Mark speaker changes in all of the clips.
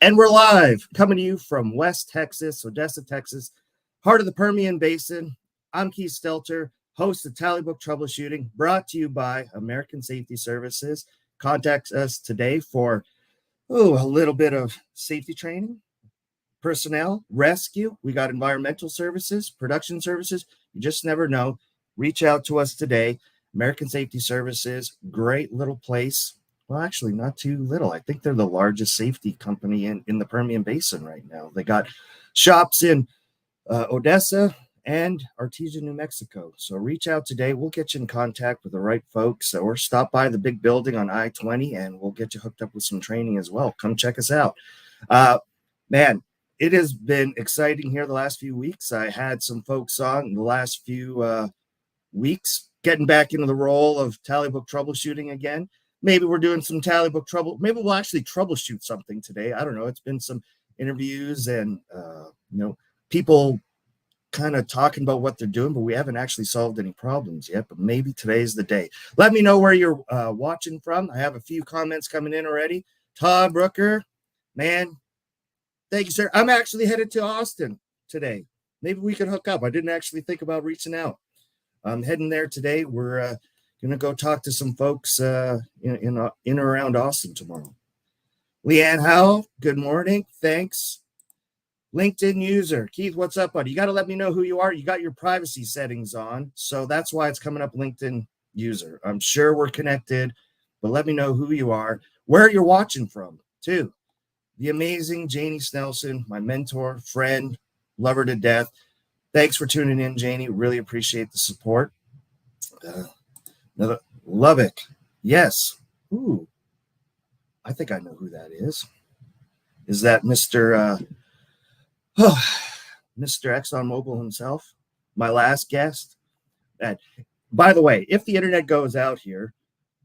Speaker 1: And we're live, coming to you from West Texas, Odessa, Texas, heart of the Permian Basin. I'm Keith Stelter, host of Tallybook Troubleshooting, brought to you by American Safety Services. Contact us today for a little bit of safety training, personnel, rescue. We got environmental services, production services. You just never know. Reach out to us today. American Safety Services, great little place. Well, actually, not too little. I think they're the largest safety company in the Permian Basin right now. They got shops in Odessa and Artesia, New Mexico. So reach out today. We'll get you in contact with the right folks, or stop by the big building on I-20, and we'll get you hooked up with some training as well. Come check us out. Man, it has been exciting here the last few weeks. I had some folks on the last few weeks, getting back into the role of Tallybook Troubleshooting again. Maybe we're doing some Tallybook trouble. Maybe we'll actually troubleshoot something today. I don't know. It's been some interviews and, people kind of talking about what they're doing, but we haven't actually solved any problems yet. But maybe today's the day. Let me know where you're watching from. I have a few comments coming in already. Todd Brooker, man, thank you, sir. I'm actually headed to Austin today. Maybe we could hook up. I didn't actually think about reaching out. I'm heading there today. We're going to go talk to some folks in or around Austin tomorrow. Leanne Howell, good morning. Thanks. LinkedIn user. Keith, what's up, buddy? You got to let me know who you are. You got your privacy settings on, so that's why it's coming up LinkedIn user. I'm sure we're connected, but let me know who you are, where you're watching from, too. The amazing Janie Snelson, my mentor, friend, love her to death. Thanks for tuning in, Janie. Really appreciate the support. Lubbock. Yes. Ooh. I think I know who that is. Is that Mr. Mr. ExxonMobil himself? My last guest. And by the way, if the internet goes out here,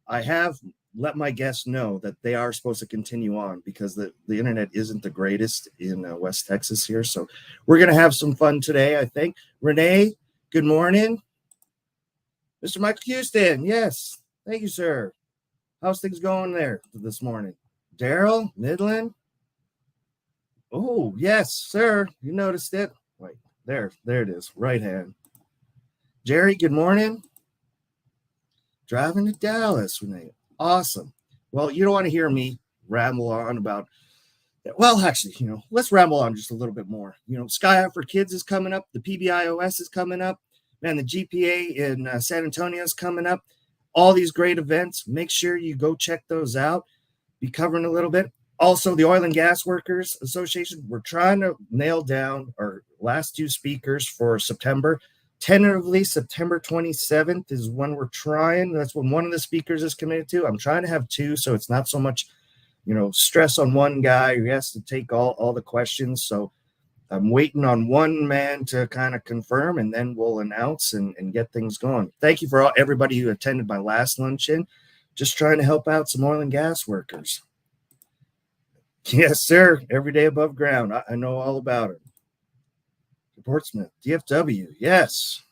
Speaker 1: I have let my guests know that they are supposed to continue on because the internet isn't the greatest in West Texas here. So we're going to have some fun today, I think. Renee, good morning. Mr. Michael Houston, yes. Thank you, sir. How's things going there this morning? Daryl, Midland. Oh, yes, sir. You noticed it. Wait, there it is. Right hand. Jerry, good morning. Driving to Dallas, Renee. Awesome. Well, you don't want to hear me ramble on about, well, actually, let's ramble on just a little bit more. Sky Out for Kids is coming up. The PBIOS is coming up. Man, the GPA in San Antonio is coming up. All these great events. Make sure you go check those out. Be covering a little bit. Also, the Oil and Gas Workers Association. We're trying to nail down our last two speakers for September. Tentatively, September 27th is when we're trying. That's when one of the speakers is committed to. I'm trying to have two, so it's not so much, stress on one guy who has to take all the questions. So I'm waiting on one man to kind of confirm, and then we'll announce and get things going. Thank you for everybody who attended my last luncheon. Just trying to help out some oil and gas workers. Yes, sir. Every day above ground. I know all about it. Portsmouth, DFW, yes.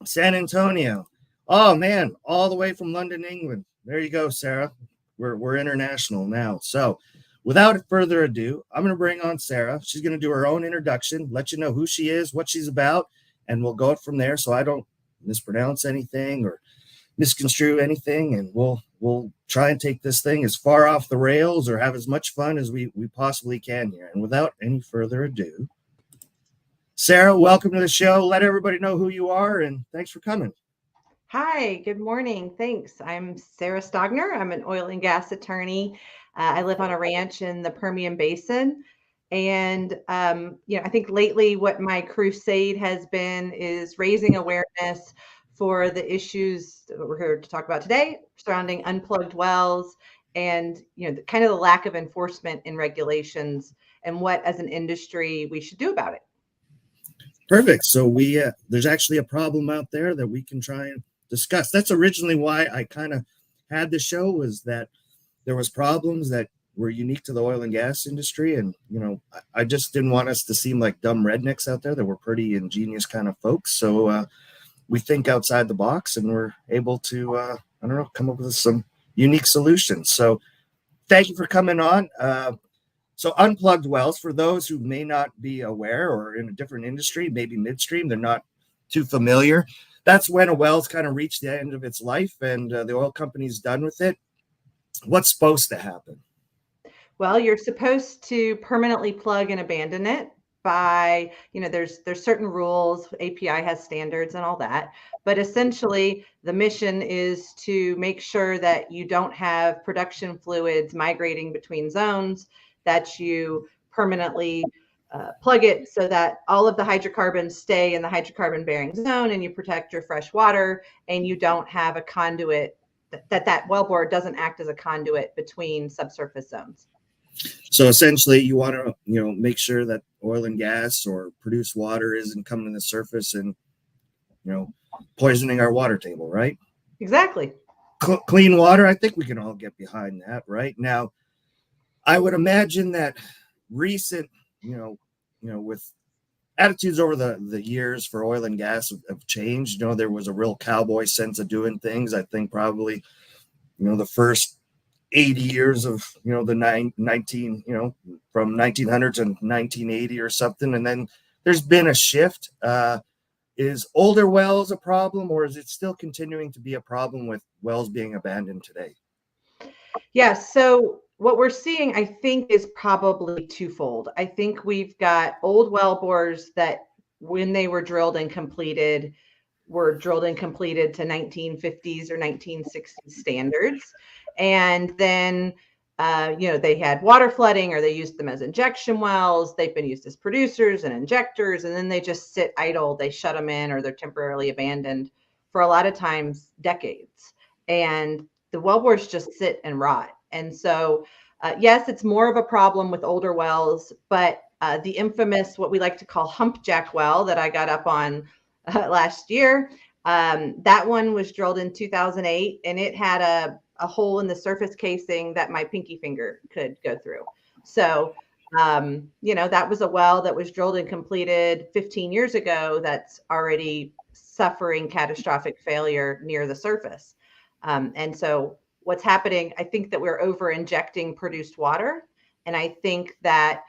Speaker 1: San Antonio. Oh, man, all the way from London, England. There you go, Sarah. We're international now. So without further ado, I'm going to bring on Sarah. She's going to do her own introduction, let you know who she is, what she's about, and we'll go from there so I don't mispronounce anything or misconstrue anything, and we'll try and take this thing as far off the rails or have as much fun as we possibly can here. And without any further ado, Sarah, welcome to the show. Let everybody know who you are, and thanks for coming.
Speaker 2: Hi, good morning. Thanks. I'm Sarah Stogner. I'm an oil and gas attorney. I live on a ranch in the Permian Basin. And, I think lately what my crusade has been is raising awareness for the issues that we're here to talk about today surrounding unplugged wells and, kind of the lack of enforcement in regulations and what as an industry we should do about it.
Speaker 1: Perfect. So there's actually a problem out there that we can try and discuss. That's originally why I kind of had the show, was that there was problems that were unique to the oil and gas industry. And, I just didn't want us to seem like dumb rednecks out there. That we're pretty ingenious kind of folks. So we think outside the box, and we're able to, come up with some unique solutions. So thank you for coming on. So unplugged wells, for those who may not be aware or in a different industry, maybe midstream, they're not too familiar. That's when a well's kind of reached the end of its life and the oil company's done with it. What's supposed to happen?
Speaker 2: Well, you're supposed to permanently plug and abandon it by, there's certain rules, API has standards and all that. But essentially, the mission is to make sure that you don't have production fluids migrating between zones, that you permanently plug it so that all of the hydrocarbons stay in the hydrocarbon bearing zone and you protect your fresh water and you don't have a conduit that wellbore doesn't act as a conduit between subsurface zones.
Speaker 1: So essentially, you want to make sure that oil and gas or produced water isn't coming to the surface and poisoning our water table, right?
Speaker 2: Exactly.
Speaker 1: Clean water. I think we can all get behind that, right? Now, I would imagine that recent, with attitudes over the years for oil and gas have changed. There was a real cowboy sense of doing things. I think probably, the first 80 years of the 19 from 1900 to 1980 or something, and then there's been a shift. Is older wells a problem, or is it still continuing to be a problem with wells being abandoned today?
Speaker 2: Yeah, so what we're seeing, I think, is probably twofold. I think we've got old well bores that when they were drilled and completed were drilled and completed to 1950s or 1960s standards. And then, they had water flooding or they used them as injection wells. They've been used as producers and injectors, and then they just sit idle. They shut them in or they're temporarily abandoned for a lot of times decades. And the wellbores just sit and rot. And so, yes, it's more of a problem with older wells, but the infamous, what we like to call hump jack well that I got up on last year. That one was drilled in 2008 and it had a hole in the surface casing that my pinky finger could go through. So, that was a well that was drilled and completed 15 years ago that's already suffering catastrophic failure near the surface. And so what's happening, I think that we're over injecting produced water. And I think that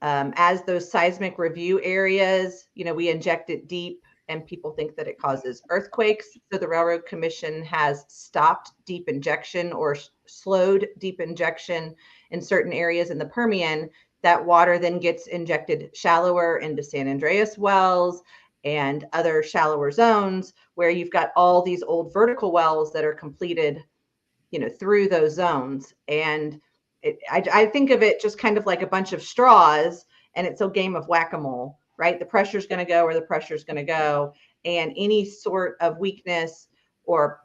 Speaker 2: as those seismic review areas, we inject it deep and people think that it causes earthquakes. So the Railroad Commission has stopped deep injection or slowed deep injection in certain areas in the Permian. That water then gets injected shallower into San Andreas wells and other shallower zones where you've got all these old vertical wells that are completed, through those zones. And I think of it just kind of like a bunch of straws and it's a game of whack-a-mole, right? The pressure is going to go where the pressure is going to go. And any sort of weakness or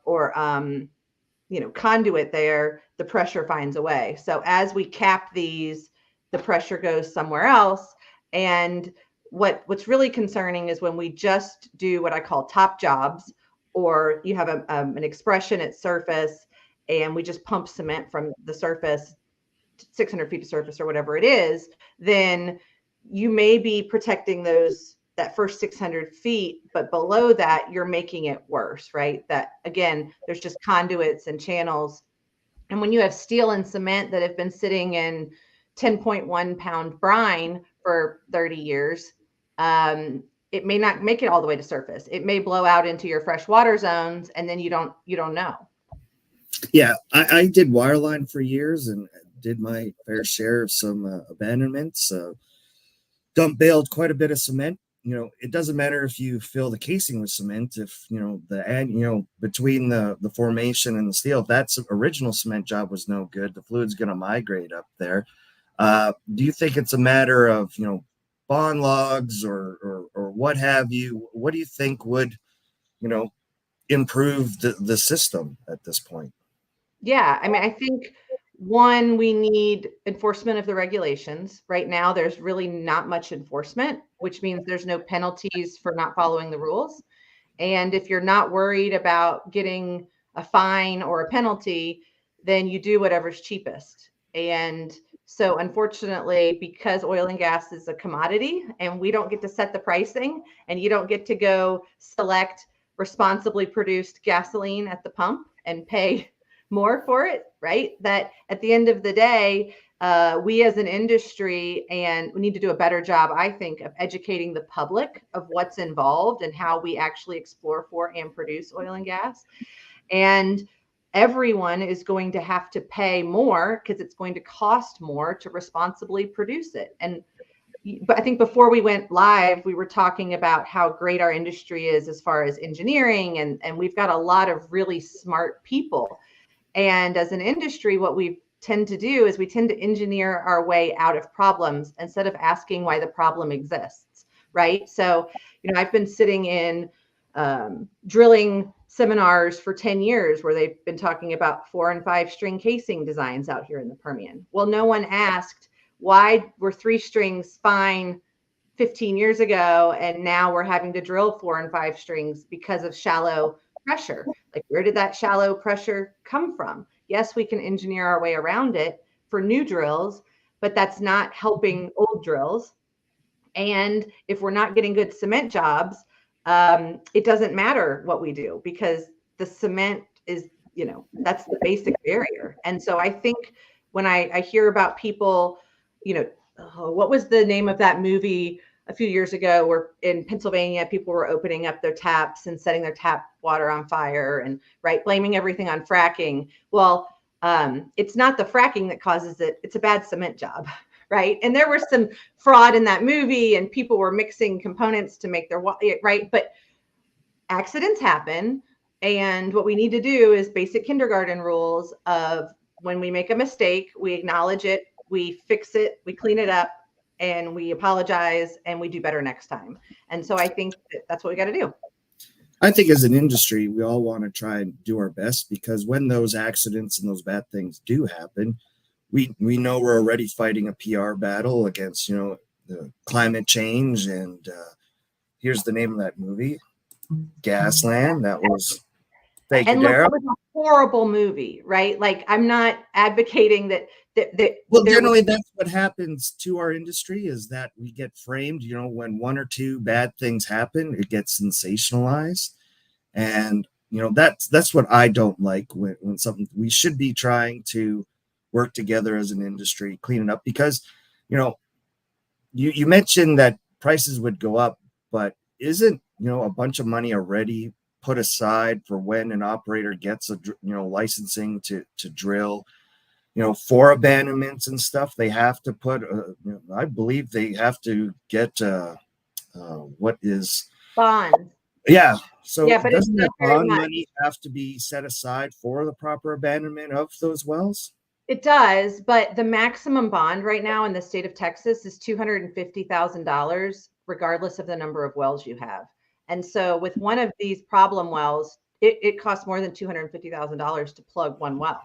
Speaker 2: conduit there, the pressure finds a way. So as we cap these, the pressure goes somewhere else. And what's really concerning is when we just do what I call top jobs, or you have an expression at surface and we just pump cement from the surface 600 feet to surface or whatever it is, then you may be protecting that first 600 feet, but below that, you're making it worse, right? That again, there's just conduits and channels. And when you have steel and cement that have been sitting in 10.1 pound brine for 30 years, it may not make it all the way to surface. It may blow out into your freshwater zones, and then you don't know.
Speaker 1: Yeah, I did wireline for years and did my fair share of some abandonments. Dump baled quite a bit of cement. It doesn't matter if you fill the casing with cement, if between the formation and the steel, if that original cement job was no good, the fluid's going to migrate up there. Do you think it's a matter of bond logs or what have you? What do you think would improve the system at this point?
Speaker 2: Yeah, I mean, I think one, we need enforcement of the regulations. Right now, there's really not much enforcement, which means there's no penalties for not following the rules. And if you're not worried about getting a fine or a penalty, then you do whatever's cheapest. And so, unfortunately, because oil and gas is a commodity and we don't get to set the pricing and you don't get to go select responsibly produced gasoline at the pump and pay more for it, right? That at the end of the day, we as an industry, and we need to do a better job, I think, of educating the public of what's involved and how we actually explore for and produce oil and gas. And everyone is going to have to pay more because it's going to cost more to responsibly produce it. But I think before we went live, we were talking about how great our industry is as far as engineering, and we've got a lot of really smart people. And as an industry, what we tend to do is we tend to engineer our way out of problems instead of asking why the problem exists, right? So, I've been sitting in drilling seminars for 10 years where they've been talking about 4 and 5 string casing designs out here in the Permian. Well, no one asked why were 3 strings fine 15 years ago, and now we're having to drill 4 and 5 strings because of shallow pressure. Like, where did that shallow pressure come from? Yes, we can engineer our way around it for new drills, but that's not helping old drills. And if we're not getting good cement jobs, it doesn't matter what we do because the cement is, that's the basic barrier. And so I think when I hear about people, what was the name of that movie a few years ago where in Pennsylvania, people were opening up their taps and setting their tap water on fire and blaming everything on fracking. Well, it's not the fracking that causes it. It's a bad cement job. Right. And there was some fraud in that movie and people were mixing components to make their right. But accidents happen. And what we need to do is basic kindergarten rules of when we make a mistake, we acknowledge it, we fix it, we clean it up, and we apologize and we do better next time. And so I think that's what we got to do.
Speaker 1: I think as an industry, we all want to try and do our best because when those accidents and those bad things do happen, we know we're already fighting a PR battle against, the climate change. And here's the name of that movie, Gasland. That was, thank you, Dara.
Speaker 2: It was a horrible movie, right? Like, I'm not advocating that.
Speaker 1: Well, generally, that's what happens to our industry is that we get framed, when 1 or 2 bad things happen, it gets sensationalized. And, that's what I don't like when something, we should be trying to work together as an industry, clean it up because, you mentioned that prices would go up, but isn't, a bunch of money already put aside for when an operator gets a, licensing to drill, for abandonments and stuff, they have to put, I believe they have to get, what is
Speaker 2: bond.
Speaker 1: Yeah. So
Speaker 2: yeah, but
Speaker 1: doesn't that bond money have to be set aside for the proper abandonment of those wells?
Speaker 2: It does, but the maximum bond right now in the state of Texas is $250,000, regardless of the number of wells you have. And so with one of these problem wells, it costs more than $250,000 to plug one well,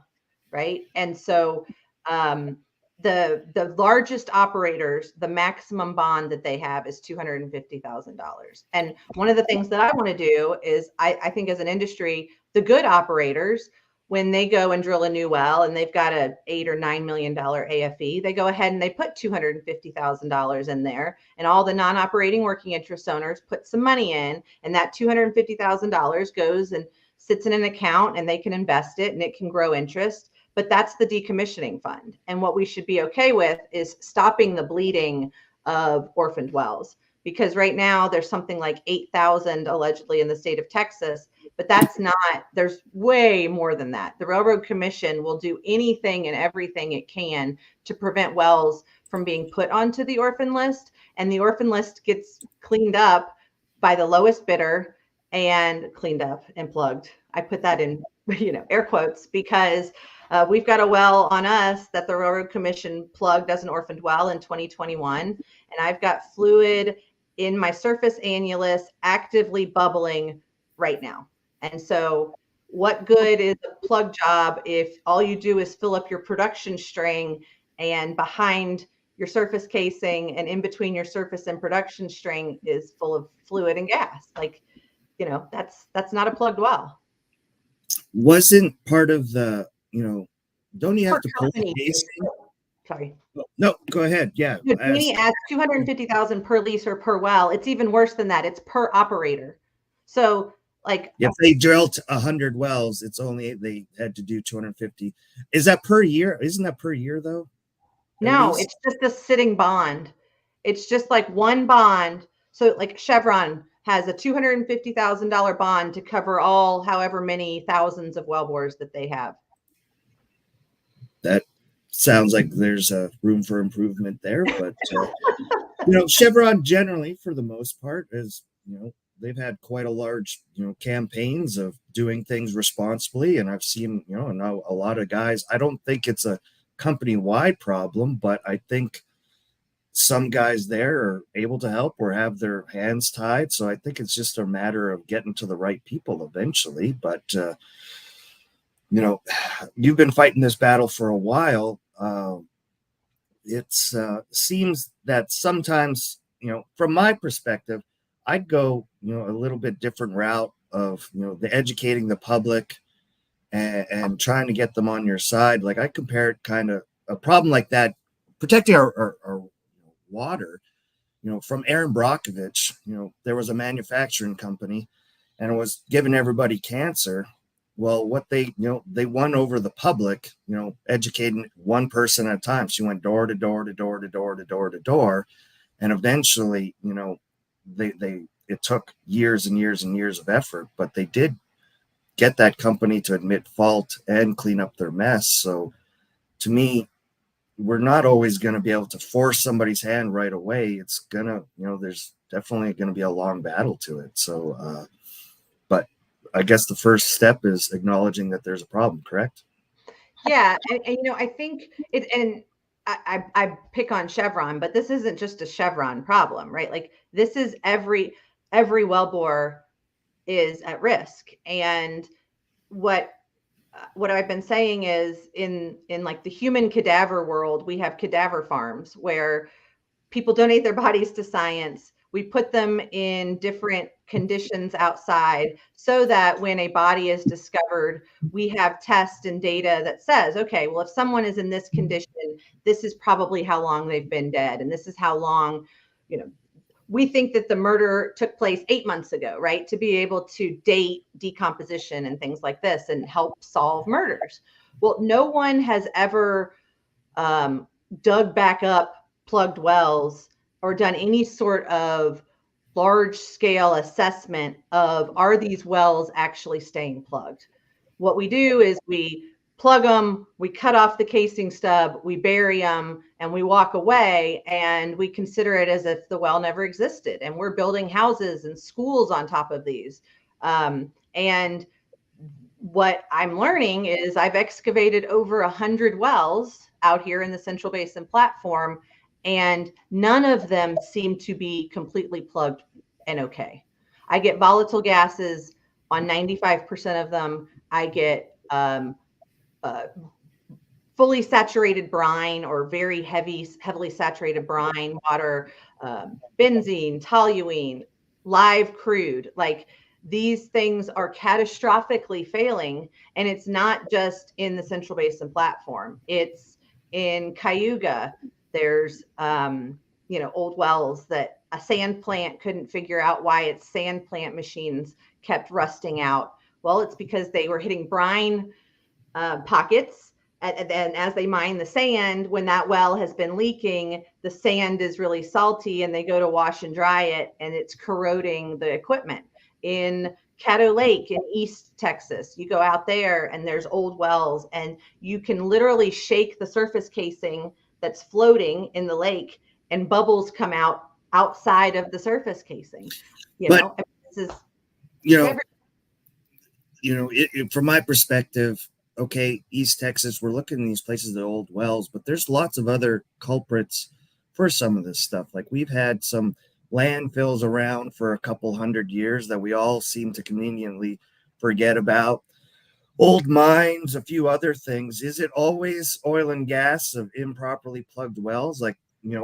Speaker 2: right? And so the largest operators, the maximum bond that they have is $250,000. And one of the things that I want to do is I think as an industry, the good operators, when they go and drill a new well and they've got a $8 or $9 million AFE, they go ahead and they put $250,000 in there, and all the non-operating working interest owners put some money in, and that $250,000 goes and sits in an account, and they can invest it and it can grow interest. But that's the decommissioning fund. And what we should be okay with is stopping the bleeding of orphaned wells, because right now there's something like 8,000 allegedly in the state of Texas. But that's not, there's way more than that. The Railroad Commission will do anything and everything it can to prevent wells from being put onto the orphan list. And the orphan list gets cleaned up by the lowest bidder and cleaned up and plugged. I put that in, air quotes, because we've got a well on us that the Railroad Commission plugged as an orphaned well in 2021. And I've got fluid in my surface annulus actively bubbling right now. And so what good is a plug job if all you do is fill up your production string, and behind your surface casing and in between your surface and production string is full of fluid and gas? Like, that's not a plugged well.
Speaker 1: Wasn't part of the, don't you have to pull the casing?
Speaker 2: Sorry.
Speaker 1: No, go ahead. Yeah.
Speaker 2: He asked $250,000 per lease or per well. It's even worse than that. It's per operator. So if
Speaker 1: they drilled 100 wells, it's only they had to do 250. Is that per year? Isn't that per year though? at
Speaker 2: No,
Speaker 1: least?
Speaker 2: it's just a sitting bond. It's just like one bond. So like Chevron has a $250,000 bond to cover all however many thousands of wellbores that they have.
Speaker 1: That sounds like there's a room for improvement there, but Chevron generally, for the most part, is they've had quite a large campaigns of doing things responsibly, and I've seen now a lot of guys. I don't think it's a company wide problem, but I think some guys there are able to help or have their hands tied. So I think it's just a matter of getting to the right people eventually. But you've been fighting this battle for a while. It seems that sometimes, from my perspective, I'd go, a little bit different route of, the educating the public and trying to get them on your side. Like I compare it kind of a problem like that, protecting our water, from Aaron Brockovich. There was a manufacturing company and it was giving everybody cancer. Well, what they won over the public, educating one person at a time. She went door to door to door to door to door to door. And eventually, it took years and years and years of effort, but they did get that company to admit fault and clean up their mess. So to me, we're not always going to be able to force somebody's hand right away. It's gonna, there's definitely going to be a long battle to it. So, but I guess the first step is acknowledging that there's a problem, correct?
Speaker 2: Yeah, and I think it, and I pick on Chevron, but this isn't just a Chevron problem, right? Like this is every wellbore is at risk, and what what I've been saying is in like the human cadaver world, we have cadaver farms where people donate their bodies to science. We put them in different conditions outside so that when a body is discovered, we have tests and data that says, okay, well, if someone is in this condition, this is probably how long they've been dead. And this is how long, we think that the murder took place 8 months ago, right? To be able to date decomposition and things like this and help solve murders. Well, no one has ever dug back up plugged wells or done any sort of large scale assessment of are these wells actually staying plugged. What we do is we plug them, we cut off the casing stub, we bury them, and we walk away, and we consider it as if the well never existed. And we're building houses and schools on top of these. And what I'm learning is I've excavated over 100 wells out here in the Central Basin Platform, and none of them seem to be completely plugged and okay. I get volatile gases on 95% of them. I get fully saturated brine or very heavily saturated brine water, benzene, toluene, live crude. Like these things are catastrophically failing. And it's not just in the Central Basin Platform. It's in Cayuga. There's, old wells that a sand plant couldn't figure out why its sand plant machines kept rusting out. Well, it's because they were hitting brine pockets. And as they mine the sand, when that well has been leaking, the sand is really salty and they go to wash and dry it and it's corroding the equipment. In Caddo Lake in East Texas, you go out there and there's old wells and you can literally shake the surface casing that's floating in the lake and bubbles come out outside of the surface casing. This is
Speaker 1: you know, from my perspective, okay, East Texas, we're looking in these places, the old wells, but there's lots of other culprits for some of this stuff. Like we've had some landfills around for a couple 100 years that we all seem to conveniently forget about. Old mines, a few other things. Is it always oil and gas of improperly plugged wells? Like,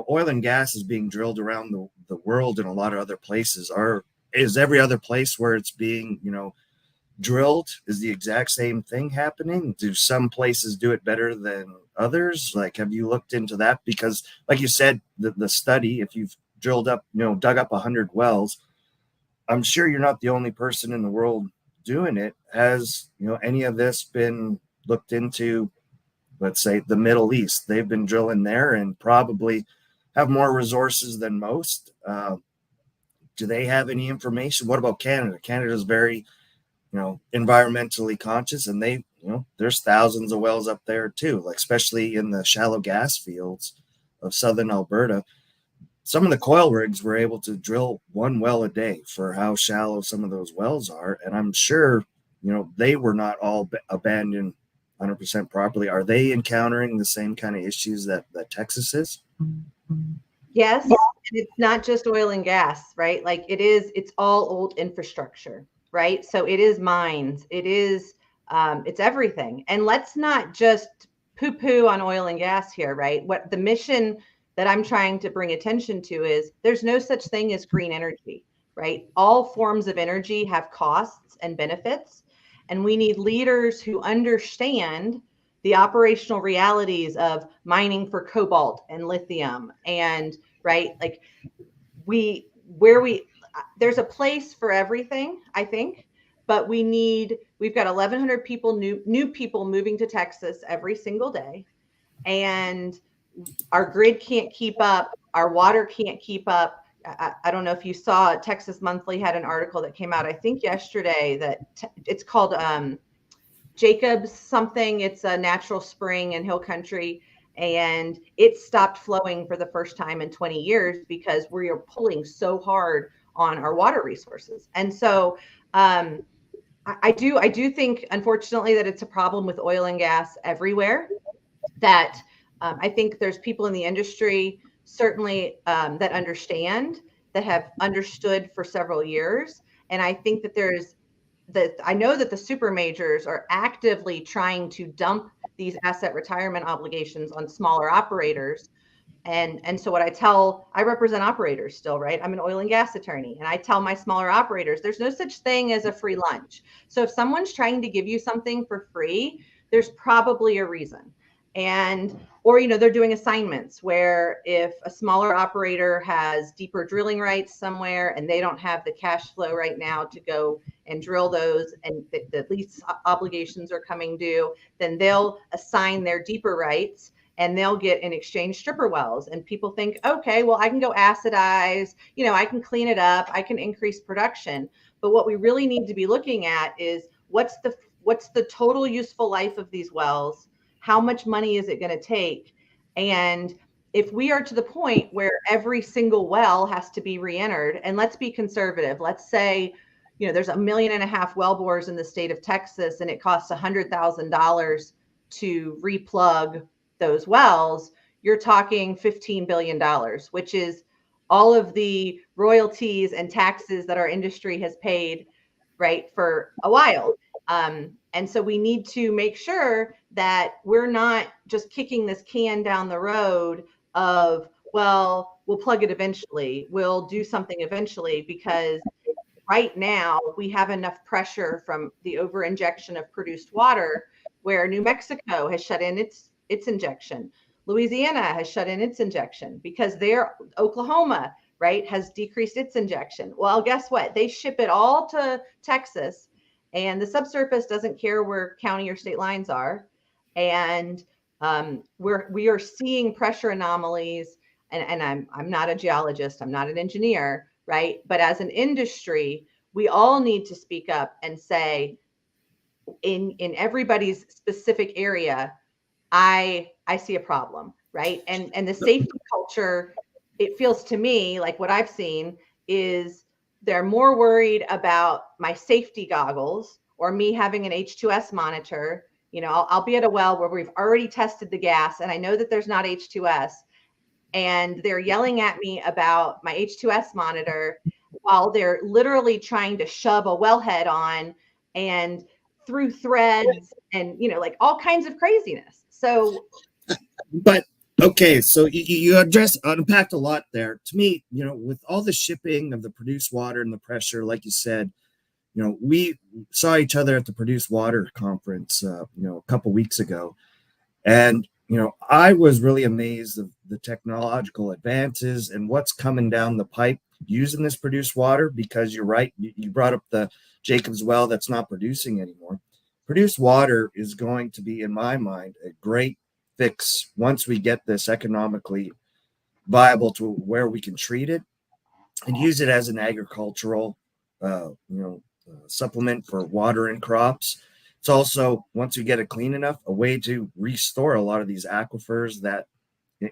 Speaker 1: oil and gas is being drilled around the world in a lot of other places. Is every other place where it's being, drilled, is the exact same thing happening? Do some places do it better than others? Like, have you looked into that? Because like you said, the study, if you've dug up 100 wells, I'm sure you're not the only person in the world doing it. Has any of this been looked into let's say the Middle East. They've been drilling there and probably have more resources than most. Do they have any information? What about Canada? Canada's very, environmentally conscious, and they, there's thousands of wells up there too, like especially in the shallow gas fields of southern Alberta. Some of the coil rigs were able to drill one well a day for how shallow some of those wells are. And I'm sure, they were not all abandoned 100% properly. Are they encountering the same kind of issues that Texas is?
Speaker 2: Yes. And it's not just oil and gas, right? Like it's all old infrastructure, right? So it is mines. It's everything. And let's not just poo-poo on oil and gas here, right? What the mission that I'm trying to bring attention to is there's no such thing as green energy, right? All forms of energy have costs and benefits, and we need leaders who understand the operational realities of mining for cobalt and lithium, and right, like there's a place for everything, I think, but we've got 1,100 people, new people moving to Texas every single day, and our grid can't keep up, our water can't keep up. I don't know if you saw, Texas Monthly had an article that came out, I think yesterday, that it's called Jacobs something. It's a natural spring in hill country, and it stopped flowing for the first time in 20 years because we are pulling so hard on our water resources. And so I do think, unfortunately, that it's a problem with oil and gas everywhere. That I think there's people in the industry certainly that understand, that have understood for several years. And I think that I know that the super majors are actively trying to dump these asset retirement obligations on smaller operators. And so I represent operators still, right? I'm an oil and gas attorney, and I tell my smaller operators, there's no such thing as a free lunch. So if someone's trying to give you something for free, there's probably a reason. Or they're doing assignments where if a smaller operator has deeper drilling rights somewhere and they don't have the cash flow right now to go and drill those, and the lease obligations are coming due, then they'll assign their deeper rights and they'll get in exchange stripper wells. And people think, okay, well, I can go acidize, I can clean it up, I can increase production. But what we really need to be looking at is what's the total useful life of these wells? How much money is it going to take? And if we are to the point where every single well has to be re-entered, and let's be conservative, let's say, there's 1.5 million well bores in the state of Texas, and it costs $100,000 to replug those wells, you're talking $15 billion, which is all of the royalties and taxes that our industry has paid, right, for a while. And so we need to make sure that we're not just kicking this can down the road of, well, we'll plug it eventually, we'll do something eventually, because right now we have enough pressure from the over injection of produced water where New Mexico has shut in its injection. Louisiana has shut in its injection because Oklahoma, right, has decreased its injection. Well, guess what? They ship it all to Texas, and the subsurface doesn't care where county or state lines are. And we are seeing pressure anomalies. And I'm not a geologist, I'm not an engineer, right? But as an industry, we all need to speak up and say, in everybody's specific area, I see a problem, right? And the safety culture, it feels to me like what I've seen is they're more worried about my safety goggles or me having an H2S monitor. I'll be at a well where we've already tested the gas and I know that there's not H2S, and they're yelling at me about my H2S monitor while they're literally trying to shove a wellhead on and through threads and, like all kinds of craziness. So,
Speaker 1: but okay, so you unpacked a lot there. To me, with all the shipping of the produced water and the pressure, like you said, we saw each other at the Produced Water conference, a couple weeks ago, and I was really amazed of the technological advances and what's coming down the pipe using this produced water. Because you're right, you brought up the Jacobs well that's not producing anymore. Produced water is going to be, in my mind, a great fix once we get this economically viable to where we can treat it and use it as an agricultural, supplement for water and crops. It's also, once we get it clean enough, a way to restore a lot of these aquifers that,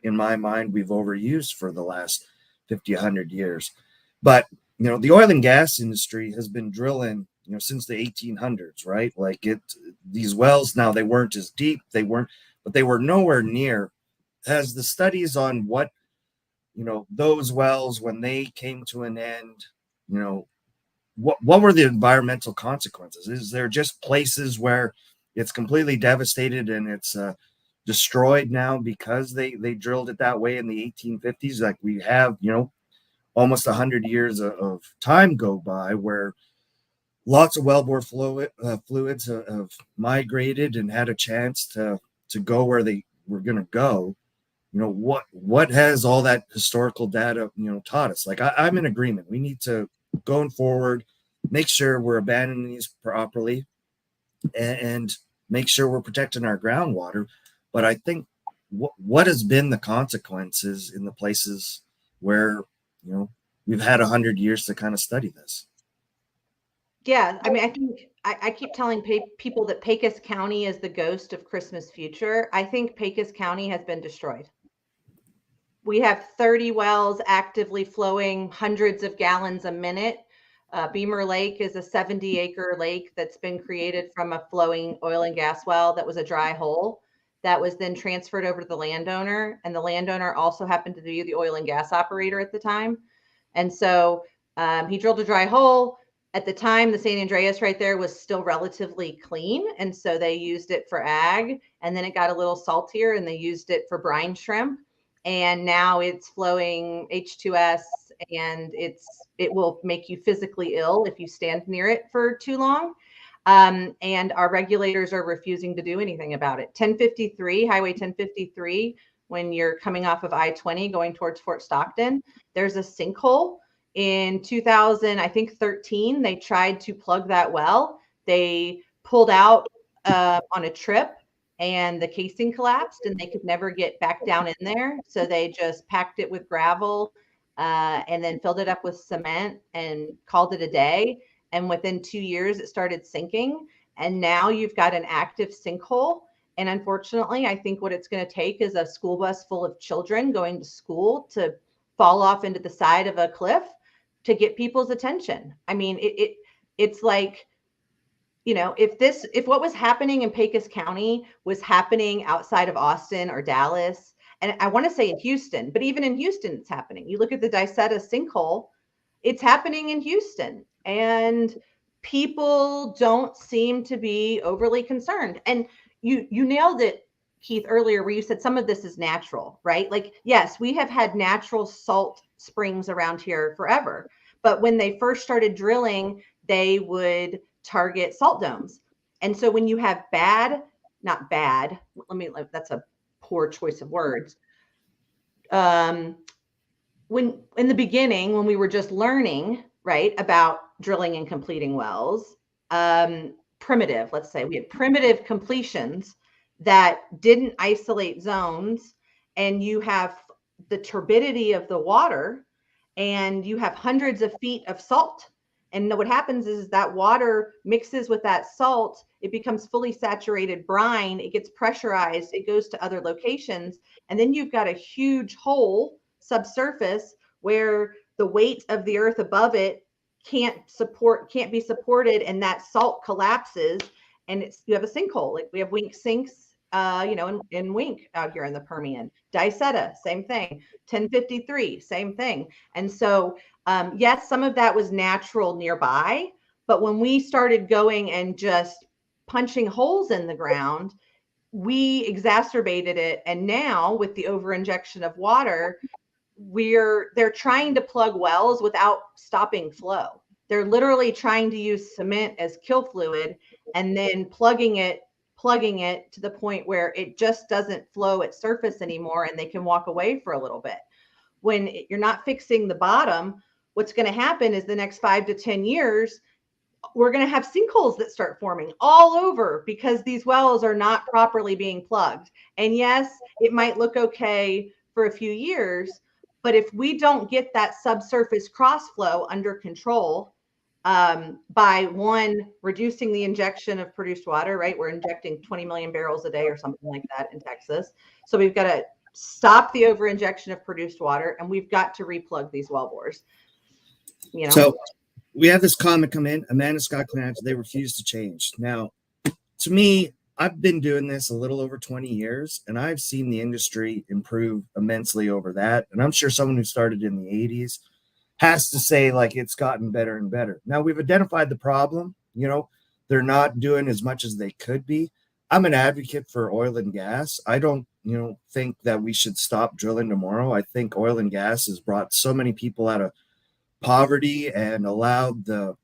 Speaker 1: in my mind, we've overused for the last 50, 100 years. But, the oil and gas industry has been drilling, since the 1800s, right? Like these wells now, they weren't as deep, but they were nowhere near as the studies on what, those wells, when they came to an end, what were the environmental consequences? Is there just places where it's completely devastated and it's destroyed now because they drilled it that way in the 1850s? Like we have, almost 100 years of time go by where lots of wellbore fluids have migrated and had a chance to go where they were going to go. What has all that historical data taught us? Like I'm in agreement. We need to, going forward, make sure we're abandoning these properly and make sure we're protecting our groundwater. But I think what has been the consequences in the places where we've had 100 years to kind of study this?
Speaker 2: Yeah, I mean, I think I keep telling people that Pecos County is the ghost of Christmas future. I think Pecos County has been destroyed. We have 30 wells actively flowing hundreds of gallons a minute. Beamer Lake is a 70-acre lake that's been created from a flowing oil and gas well that was a dry hole that was then transferred over to the landowner. And the landowner also happened to be the oil and gas operator at the time. And so he drilled a dry hole. At the time, the San Andreas right there was still relatively clean. And so they used it for ag. And then it got a little saltier and they used it for brine shrimp. And now it's flowing H2S, and it will make you physically ill if you stand near it for too long. And our regulators are refusing to do anything about it. 1053, Highway 1053, when you're coming off of I-20 going towards Fort Stockton, there's a sinkhole. In 2000, I think 13, they tried to plug that well. They pulled out on a trip and the casing collapsed and they could never get back down in there. So they just packed it with gravel and then filled it up with cement and called it a day. And within 2 years, it started sinking. And now you've got an active sinkhole. And unfortunately, I think what it's going to take is a school bus full of children going to school to fall off into the side of a cliff to get people's attention. I mean, it's like, if what was happening in Pecos County was happening outside of Austin or Dallas, and I want to say in Houston, but even in Houston, it's happening. You look at the Dicetta sinkhole, it's happening in Houston, and people don't seem to be overly concerned. And you nailed it, Keith, earlier, where you said some of this is natural, right? Like, yes, we have had natural salt springs around here forever. But when they first started drilling, they would target salt domes. And so when you have not bad, that's a poor choice of words. When in the beginning, when we were just learning, right, about drilling and completing wells, let's say we had primitive completions that didn't isolate zones, and you have the turbidity of the water, and you have hundreds of feet of salt. And what happens is that water mixes with that salt. It becomes fully saturated brine. It gets pressurized. It goes to other locations. And then you've got a huge hole subsurface where the weight of the earth above it can't be supported. And that salt collapses and you have a sinkhole. Like we have Wink sinks, in Wink out here in the Permian. Dicetta, same thing. 1053, same thing. And so, yes, some of that was natural nearby, but when we started going and just punching holes in the ground, we exacerbated it. And now with the overinjection of water, they're trying to plug wells without stopping flow. They're literally trying to use cement as kill fluid and then plugging it to the point where it just doesn't flow at surface anymore and they can walk away for a little bit. When you're not fixing the bottom, what's going to happen is the next 5 to 10 years, we're going to have sinkholes that start forming all over because these wells are not properly being plugged. And yes, it might look okay for a few years, but if we don't get that subsurface crossflow under control, by one, reducing the injection of produced water, right? We're injecting 20 million barrels a day or something like that in Texas. So we've got to stop the over injection of produced water, and we've got to replug these well bores. You know?
Speaker 1: So we have this comment come in, Amanda Scott Clanch, they refuse to change. Now, to me, I've been doing this a little over 20 years, and I've seen the industry improve immensely over that. And I'm sure someone who started in the 80s has to say, like, it's gotten better and better. Now, we've identified the problem. They're not doing as much as they could be. I'm an advocate for oil and gas. I don't, think that we should stop drilling tomorrow. I think oil and gas has brought so many people out of poverty and allowed the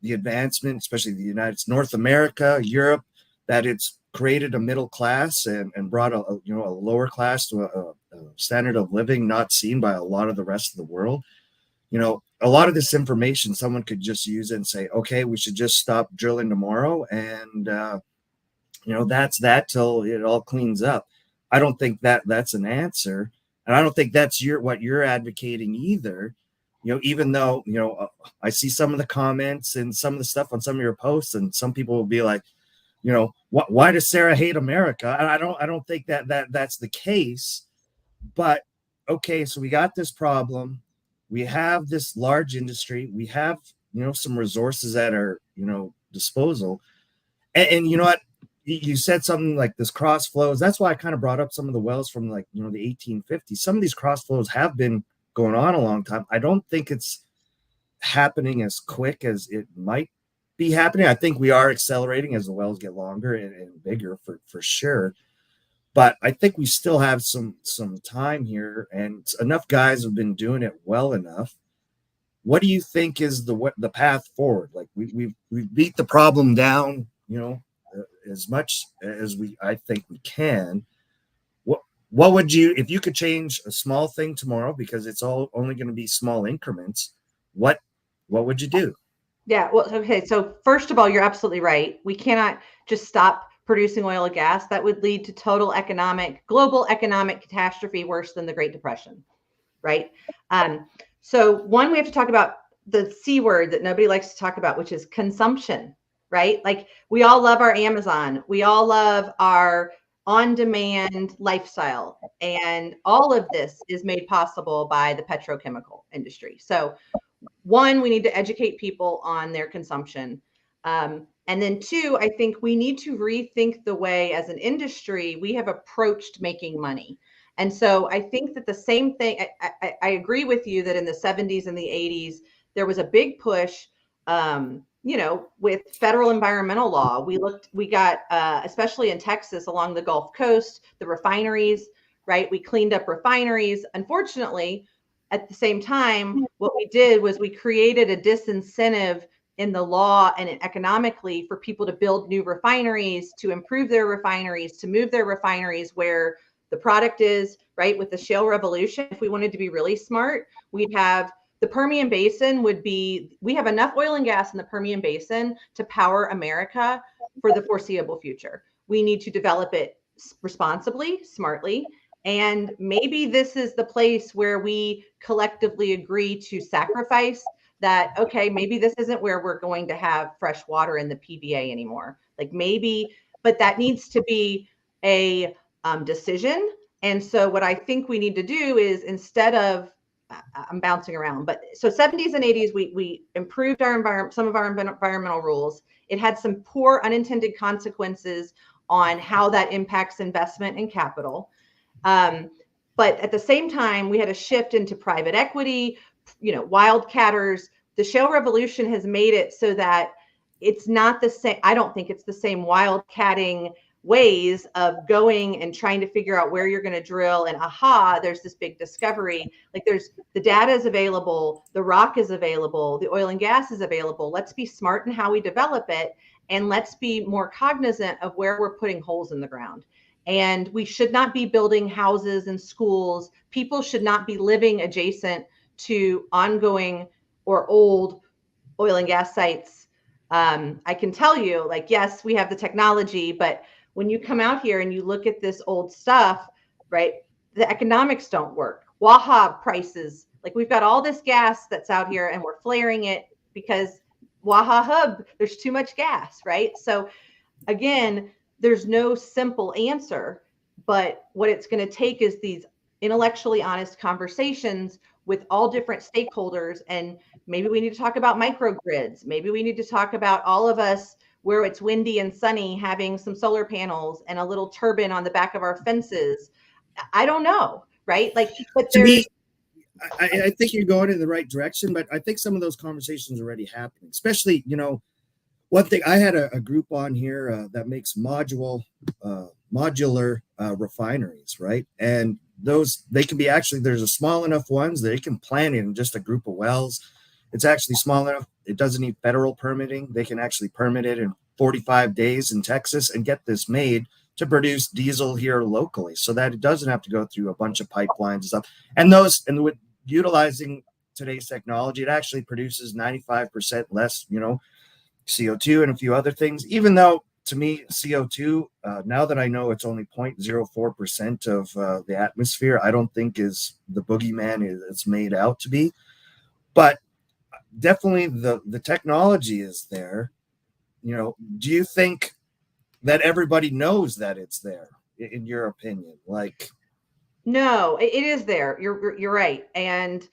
Speaker 1: advancement, especially the United States, North America, Europe, that it's created a middle class and brought a lower class to a standard of living not seen by a lot of the rest of the world. A lot of this information, someone could just use it and say, okay, we should just stop drilling tomorrow. And, that's that till it all cleans up. I don't think that that's an answer. And I don't think that's what you're advocating either. Even though, I see some of the comments and some of the stuff on some of your posts, and some people will be like, why does Sarah hate America? And I don't think that's the case. But okay, so we got this problem. We have this large industry. We have, some resources at our, disposal. And you know what? You said something like this cross flows. That's why I kind of brought up some of the wells from the 1850s. Some of these cross flows have been going on a long time. I don't think it's happening as quick as it might be happening. I think we are accelerating as the wells get longer and bigger for sure. But I think we still have some time here, and enough guys have been doing it well enough. What do you think is the path forward? Like we've beat the problem down, as much as I think we can. What would you, if you could change a small thing tomorrow, because it's all only going to be small increments, what would you do?
Speaker 2: Yeah, well, okay. So first of all, you're absolutely right. We cannot just stop producing oil and gas. That would lead to total global economic catastrophe worse than the Great Depression, right? So one, we have to talk about the C word that nobody likes to talk about, which is consumption, right? Like we all love our Amazon. We all love our on-demand lifestyle. And all of this is made possible by the petrochemical industry. So one, we need to educate people on their consumption. And then two, I think we need to rethink the way as an industry we have approached making money. And so I think that the same thing, I agree with you that in the 70s and the 80s, there was a big push, with federal environmental law. We got, especially in Texas along the Gulf Coast, the refineries, right? We cleaned up refineries. Unfortunately, at the same time, what we did was we created a disincentive in the law and economically for people to build new refineries, to improve their refineries, to move their refineries where the product is, right? With the shale revolution, if we wanted to be really smart, we'd have the Permian Basin we have enough oil and gas in the Permian Basin to power America for the foreseeable future. We need to develop it responsibly, smartly. And maybe this is the place where we collectively agree to sacrifice that, okay, maybe this isn't where we're going to have fresh water in the PBA anymore. Like maybe, but that needs to be a decision. And so what I think we need to do is instead of, I'm bouncing around, but so 70s and 80s, we improved our environment, some of our environmental rules. It had some poor unintended consequences on how that impacts investment and capital. But at the same time, we had a shift into private equity, wildcatters. The shale revolution has made it so that it's not the same. I don't think it's the same wildcatting ways of going and trying to figure out where you're going to drill. And there's this big discovery. Like the data is available, the rock is available, the oil and gas is available. Let's be smart in how we develop it. And let's be more cognizant of where we're putting holes in the ground. And we should not be building houses and schools. People should not be living adjacent to ongoing or old oil and gas sites I can tell you, like, yes, we have the technology, but when you come out here and you look at this old stuff, right, the economics don't work. Waha prices, like we've got all this gas that's out here and we're flaring it because Waha hub, there's too much gas, right? So again, there's no simple answer, but what it's going to take is these intellectually honest conversations with all different stakeholders. And maybe we need to talk about microgrids. Maybe we need to talk about all of us where it's windy and sunny having some solar panels and a little turbine on the back of our fences. I don't know, right? Like, but
Speaker 1: To
Speaker 2: there's
Speaker 1: me, I think you're going in the right direction, but I think some of those conversations are already happening, especially, one thing. I had a group on here that makes modular refineries, right? And those, they can be, actually, there's a small enough ones that they can plant in just a group of wells. It's actually small enough. It doesn't need federal permitting. They can actually permit it in 45 days in Texas and get this made to produce diesel here locally, so that it doesn't have to go through a bunch of pipelines and stuff. And with utilizing today's technology, it actually produces 95% less, CO2 and a few other things, even though to me, CO2, now that I know it's only 0.04% of the atmosphere, I don't think is the boogeyman it's made out to be. But definitely the technology is there. Do you think that everybody knows that it's there, in your opinion? Like,
Speaker 2: no, it is there. You're right. And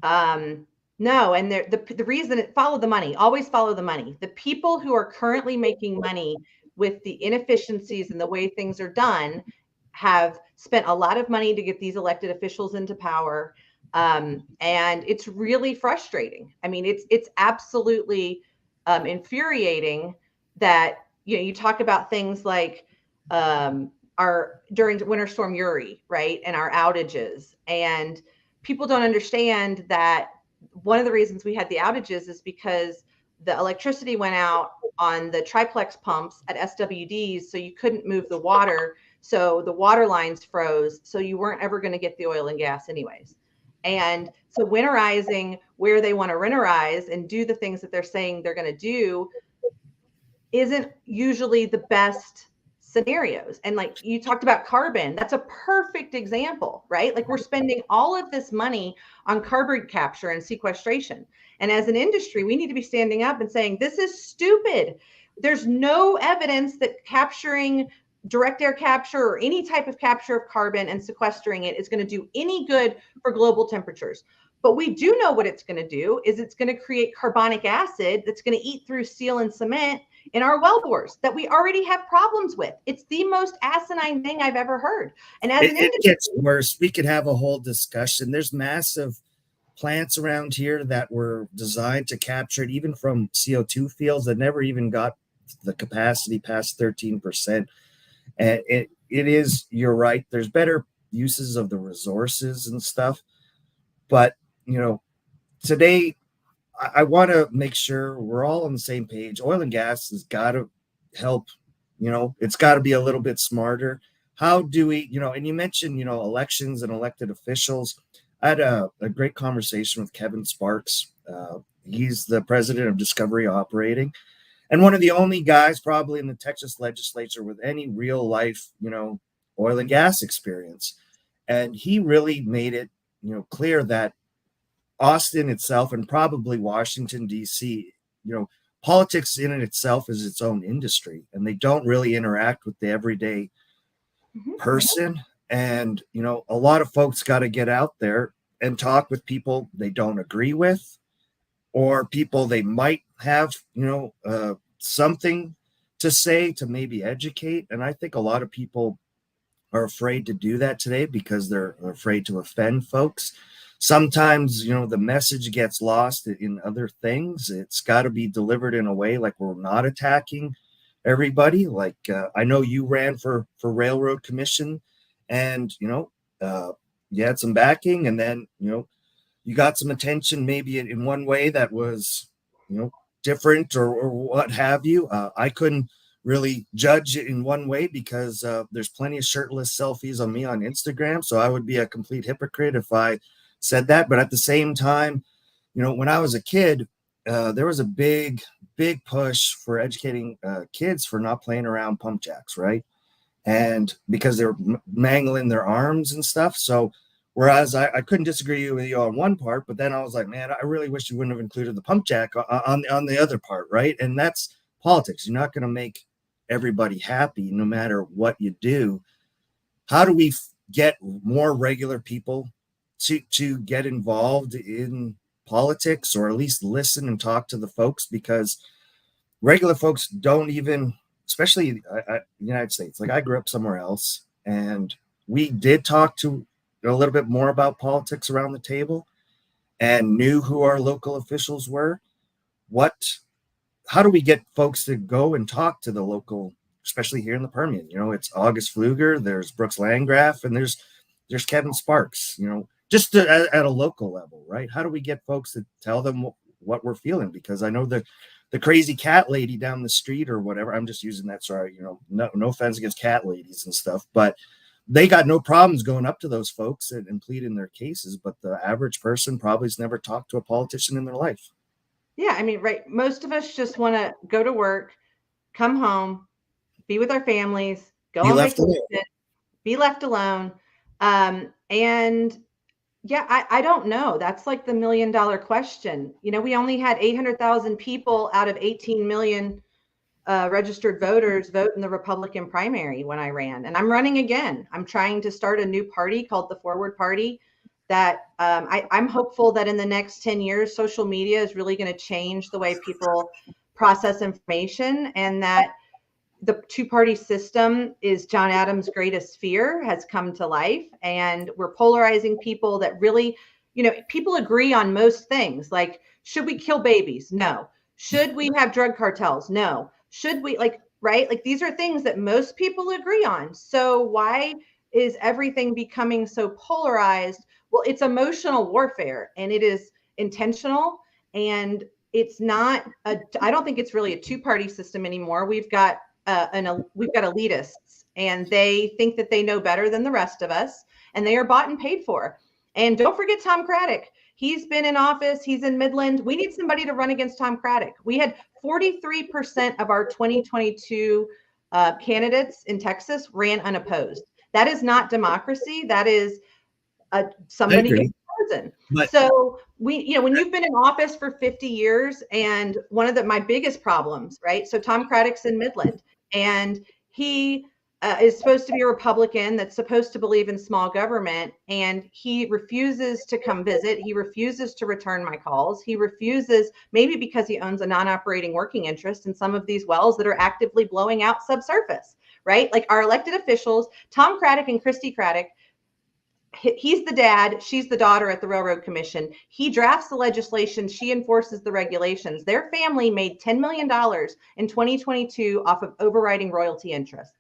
Speaker 2: no, and the reason it follow the money, always follow the money. The people who are currently making money with the inefficiencies and the way things are done have spent a lot of money to get these elected officials into power. And it's really frustrating. I mean, it's absolutely infuriating that you talk about things like our during Winter Storm Uri, right, and our outages, and people don't understand that one of the reasons we had the outages is because the electricity went out on the triplex pumps at SWDs, so you couldn't move the water, so the water lines froze, so you weren't ever going to get the oil and gas anyways. And so winterizing where they want to winterize and do the things that they're saying they're going to do isn't usually the best scenarios. And like you talked about carbon, that's a perfect example, right? Like we're spending all of this money on carbon capture and sequestration. And as an industry, we need to be standing up and saying, this is stupid. There's no evidence that capturing direct air capture or any type of capture of carbon and sequestering it is going to do any good for global temperatures. But we do know what it's going to do is it's going to create carbonic acid that's going to eat through steel and cement in our well bores that we already have problems with. It's the most asinine thing I've ever heard. And as an industry,
Speaker 1: it gets worse. We could have a whole discussion. There's massive plants around here that were designed to capture it, even from CO2 fields that never even got the capacity past 13%. And it is, you're right, there's better uses of the resources and stuff. But, today, I want to make sure we're all on the same page. Oil and gas has got to help, it's got to be a little bit smarter. How do we, and you mentioned, elections and elected officials. I had a great conversation with Kevin Sparks. He's the president of Discovery Operating, and one of the only guys probably in the Texas legislature with any real life, oil and gas experience. And he really made it, clear that Austin itself and probably Washington, D.C., politics in and itself is its own industry, and they don't really interact with the everyday person. And, a lot of folks got to get out there and talk with people they don't agree with, or people they might have, something to say to maybe educate. And I think a lot of people are afraid to do that today because they're afraid to offend folks. Sometimes, the message gets lost in other things. It's got to be delivered in a way like we're not attacking everybody. Like, I know you ran for Railroad Commission, and, you had some backing, and then, you got some attention maybe in one way that was, different or what have you. I couldn't really judge it in one way because there's plenty of shirtless selfies on me on Instagram. So I would be a complete hypocrite if I said that. But at the same time, when I was a kid, there was a big big push for educating kids for not playing around pump jacks, right? And because they're mangling their arms and stuff. So whereas I couldn't disagree with you on one part, but then I was like, man, I really wish you wouldn't have included the pump jack on the other part, right? And that's politics. You're not going to make everybody happy no matter what you do. How do we get more regular people to get involved in politics, or at least listen and talk to the folks? Because regular folks don't even, especially the United States. Like, I grew up somewhere else, and we did talk to a little bit more about politics around the table and knew who our local officials were. What, how do we get folks to go and talk to the local, especially here in the Permian? It's August Pfluger, there's Brooks Landgraf, and there's Kevin Sparks, just at a local level, right? How do we get folks to tell them what we're feeling? Because I know the crazy cat lady down the street or whatever, I'm just using that, sorry, no offense against cat ladies and stuff, but they got no problems going up to those folks and pleading their cases. But the average person probably has never talked to a politician in their life.
Speaker 2: Yeah, I mean, right. Most of us just want to go to work, come home, be with our families, go
Speaker 1: Be
Speaker 2: on
Speaker 1: left
Speaker 2: vacation,
Speaker 1: alone.
Speaker 2: be left alone. And yeah, I don't know. That's like the $1 million question. We only had 800,000 people out of 18 million registered voters vote in the Republican primary when I ran. And I'm running again. I'm trying to start a new party called the Forward Party that I'm hopeful that in the next 10 years, social media is really going to change the way people process information, and that the two-party system is John Adams' greatest fear has come to life. And we're polarizing people that really, people agree on most things. Like, should we kill babies? No. Should we have drug cartels? No. Should we, right? Like, these are things that most people agree on. So why is everything becoming so polarized? Well, it's emotional warfare, and it is intentional. And it's not I don't think it's really a two-party system anymore. We've got elitists, and they think that they know better than the rest of us, and they are bought and paid for. And don't forget Tom Craddock. He's been in office. He's in Midland. We need somebody to run against Tom Craddock. We had 43% of our 2022 candidates in Texas ran unopposed. That is not democracy. That is somebody getting chosen. So when you've been in office for 50 years, and one of my biggest problems, right? So Tom Craddock's in Midland, and he is supposed to be a Republican that's supposed to believe in small government, and he refuses to come visit. He refuses to return my calls. He refuses, maybe because he owns a non-operating working interest in some of these wells that are actively blowing out subsurface, right? Like, our elected officials, Tom Craddock and Christy Craddock, he's the dad, she's the daughter at the Railroad Commission. He drafts the legislation, she enforces the regulations. Their family made $10 million in 2022 off of overriding royalty interests.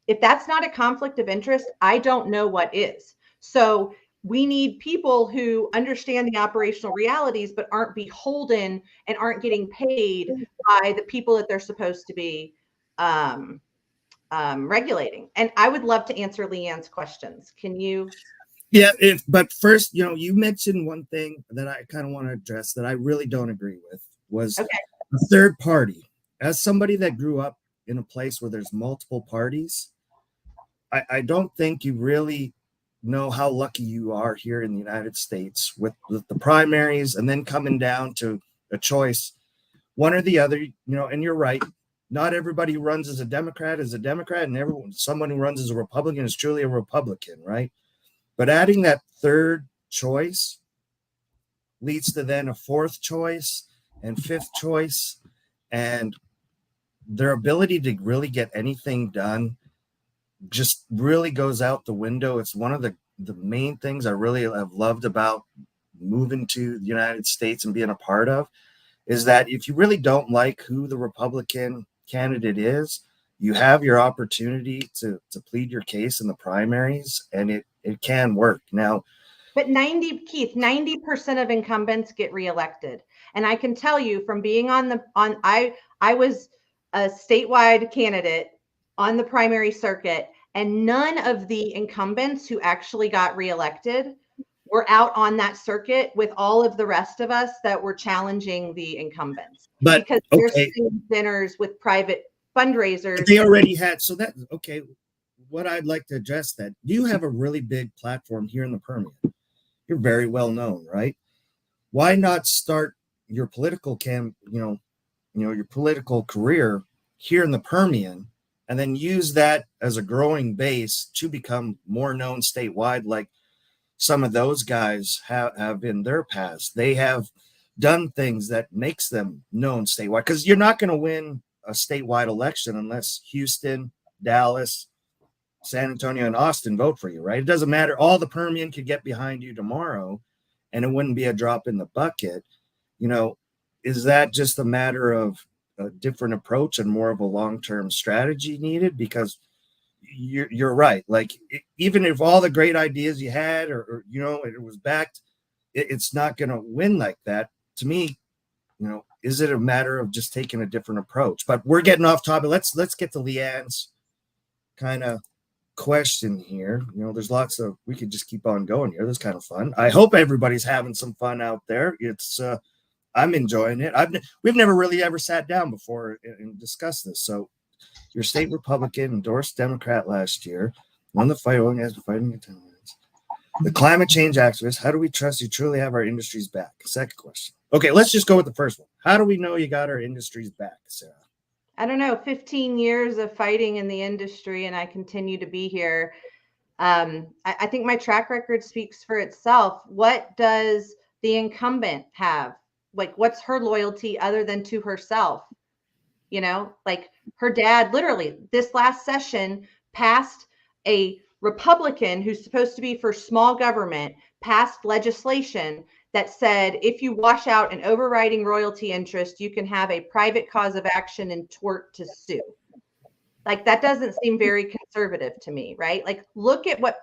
Speaker 2: If that's not a conflict of interest, I don't know what is. So we need people who understand the operational realities, but aren't beholden and aren't getting paid by the people that they're supposed to be regulating. And I would love to answer Leanne's questions. Can you?
Speaker 1: Yeah, but first, you mentioned one thing that I kind of want to address that I really don't agree with, was
Speaker 2: Okay.
Speaker 1: a third party. As somebody that grew up in a place where there's multiple parties, I don't think you really know how lucky you are here in the United States with the primaries, and then coming down to a choice, one or the other, and you're right. Not everybody who runs as a Democrat is a Democrat, and someone who runs as a Republican is truly a Republican, right? But adding that third choice leads to then a fourth choice and fifth choice, and their ability to really get anything done just really goes out the window. It's one of the main things I really have loved about moving to the United States and being a part of, is that if you really don't like who the Republican candidate is, you have your opportunity to plead your case in the primaries, and it can work. Now,
Speaker 2: but 90% of incumbents get reelected. And I can tell you from being I was a statewide candidate on the primary circuit, and none of the incumbents who actually got reelected we're out on that circuit with all of the rest of us that were challenging the incumbents,
Speaker 1: But
Speaker 2: because they're
Speaker 1: okay,
Speaker 2: sitting dinners with private
Speaker 1: but
Speaker 2: fundraisers.
Speaker 1: they already had, so that okay. What I'd like to address that you have a really big platform here in the Permian. You're very well known, right? Why not start your political your political career here in the Permian, and then use that as a growing base to become more known statewide, like some of those guys have in their past. They have done things that makes them known statewide, because you're not going to win a statewide election unless Houston, Dallas, San Antonio, and Austin vote for you, right? It doesn't matter. All the Permian could get behind you tomorrow and it wouldn't be a drop in the bucket. You know, is that just a matter of a different approach and more of a long-term strategy needed? Because you're right. Like, even if all the great ideas you had, or it was backed, it's not going to win like that. To me, is it a matter of just taking a different approach? But we're getting off topic. Let's get to Leanne's kind of question here. There's lots of, we could just keep on going here. This is kind of fun. I hope everybody's having some fun out there. It's I'm enjoying it. We've never really ever sat down before and discussed this. So, your state Republican endorsed Democrat last year, won the fight as fighting attendance. The climate change activist. How do we trust you truly have our industries back? Second question. Okay, let's just go with the first one. How do we know you got our industries back, Sarah?
Speaker 2: I don't know, 15 years of fighting in the industry, and I continue to be here. I think my track record speaks for itself. What does the incumbent have? Like, what's her loyalty other than to herself? Like, her dad literally this last session passed, a Republican who's supposed to be for small government, passed legislation that said if you wash out an overriding royalty interest, you can have a private cause of action and tort to sue. Like, that doesn't seem very conservative to me, right? Like, look at what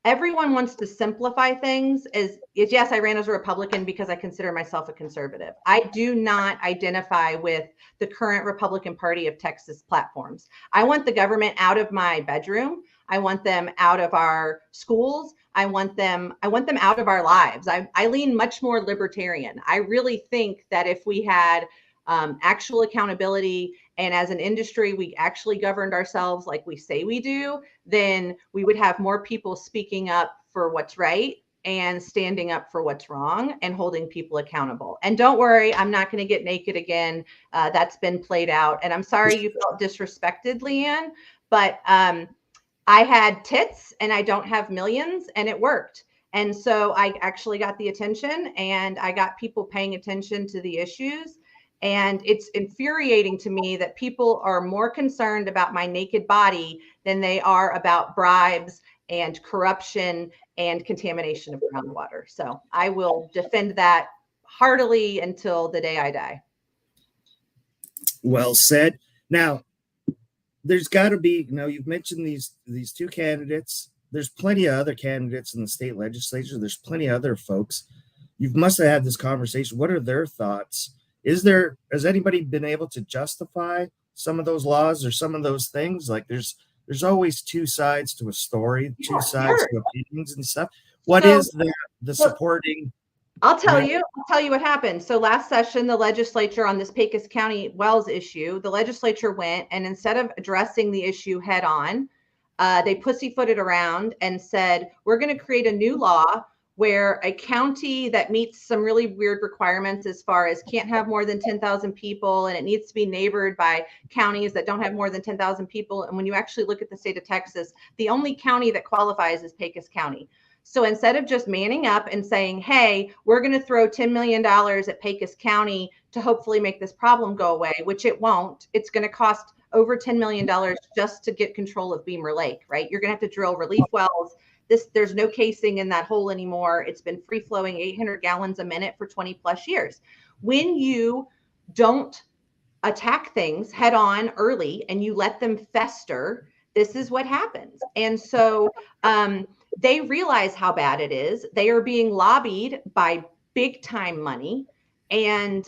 Speaker 2: everyone wants to simplify things as, yes, I ran as a Republican because I consider myself a conservative. I do not identify with the current Republican Party of Texas platforms. I want the government out of my bedroom. I want them out of our schools. I want them out of our lives. I lean much more libertarian. I really think that if we had actual accountability, and as an industry, we actually governed ourselves like we say we do, then we would have more people speaking up for what's right and standing up for what's wrong and holding people accountable. And don't worry, I'm not going to get naked again. That's been played out. And I'm sorry you felt disrespected, Leanne, but I had tits and I don't have millions, and it worked. And so I actually got the attention, and I got people paying attention to the issues. And it's infuriating to me that people are more concerned about my naked body than they are about bribes and corruption and contamination of groundwater. So I will defend that heartily until the day I die.
Speaker 1: Well said. Now, there's got to be, you've mentioned these two candidates. There's plenty of other candidates in the state legislature. There's plenty of other folks. You must have had this conversation. What are their thoughts? Has anybody been able to justify some of those laws or some of those things? Like, there's always two sides to a story, two sides to opinions and stuff. What is the supporting?
Speaker 2: I'll tell you what happened. So last session, the legislature on this Pecos County wells issue, the legislature went, and instead of addressing the issue head on, they pussyfooted around and said, we're going to create a new law where a county that meets some really weird requirements as far as can't have more than 10,000 people, and it needs to be neighbored by counties that don't have more than 10,000 people. And when you actually look at the state of Texas, the only county that qualifies is Pecos County. So instead of just manning up and saying, hey, we're going to throw $10 million at Pecos County to hopefully make this problem go away, which it won't. It's going to cost over $10 million just to get control of Beamer Lake, right? You're going to have to drill relief wells. There's no casing in that hole anymore. It's been free flowing 800 gallons a minute for 20 plus years. When you don't attack things head on early and you let them fester, this is what happens. And so they realize how bad it is. They are being lobbied by big time money, and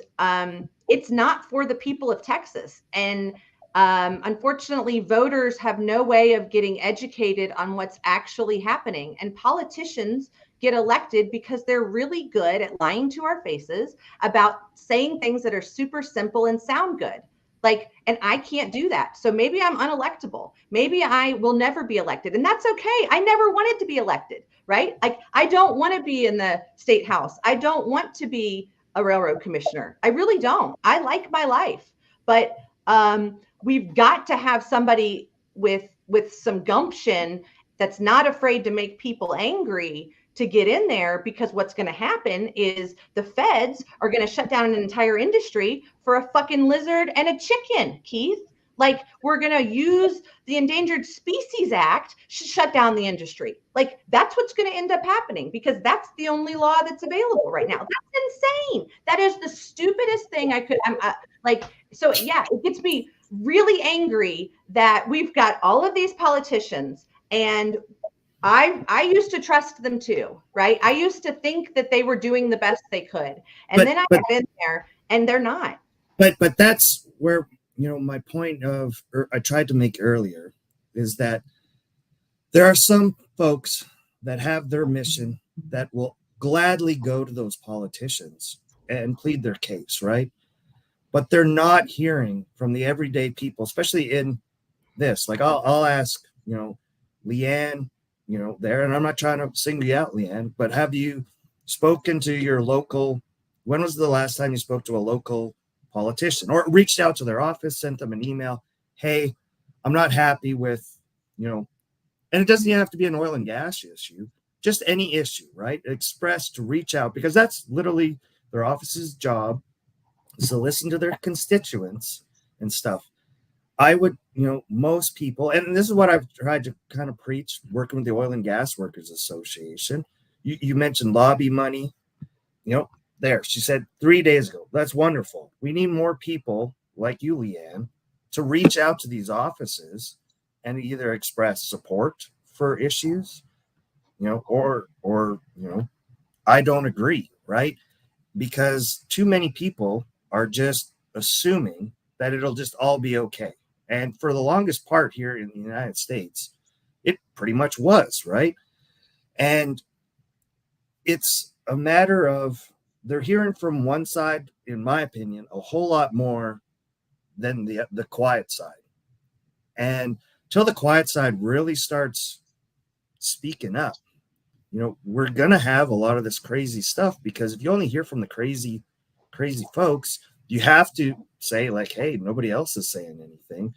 Speaker 2: it's not for the people of Texas. And unfortunately, voters have no way of getting educated on what's actually happening. And politicians get elected because they're really good at lying to our faces about saying things that are super simple and sound good. Like, and I can't do that. So maybe I'm unelectable. Maybe I will never be elected. And that's okay. I never wanted to be elected, right? Like, I don't want to be in the state house. I don't want to be a railroad commissioner. I really don't. I like my life. But we've got to have somebody with some gumption that's not afraid to make people angry to get in there, because what's going to happen is the feds are going to shut down an entire industry for a fucking lizard and a chicken, Keith. Like, we're going to use the Endangered Species Act to shut down the industry. Like, that's what's going to end up happening, because that's the only law that's available right now. That's insane. That is the stupidest thing I could, like, so yeah, it gets me really angry that we've got all of these politicians, and I used to trust them too, right? I used to think that they were doing the best they could. And then I got in there and they're not.
Speaker 1: But that's where, my point of, I tried to make earlier, is that there are some folks that have their mission that will gladly go to those politicians and plead their case, right? But they're not hearing from the everyday people, especially in this. Like, I'll ask, Leanne, there, and I'm not trying to single you out, Leanne, but have you spoken to your local? When was the last time you spoke to a local politician, or reached out to their office, sent them an email? Hey, I'm not happy with, and it doesn't even have to be an oil and gas issue, just any issue, right? Express, to reach out, because that's literally their office's job, is to listen to their constituents and stuff. I would, most people, and this is what I've tried to kind of preach working with the Oil and Gas Workers Association. You mentioned lobby money, there. She said 3 days ago, that's wonderful. We need more people like you, Leanne, to reach out to these offices and either express support for issues, or I don't agree, right? Because too many people are just assuming that it'll just all be okay. And for the longest part here in the United States, it pretty much was, right? And it's a matter of, they're hearing from one side, in my opinion, a whole lot more than the quiet side. And till the quiet side really starts speaking up, we're going to have a lot of this crazy stuff, because if you only hear from the crazy folks, you have to say, like, hey, nobody else is saying anything.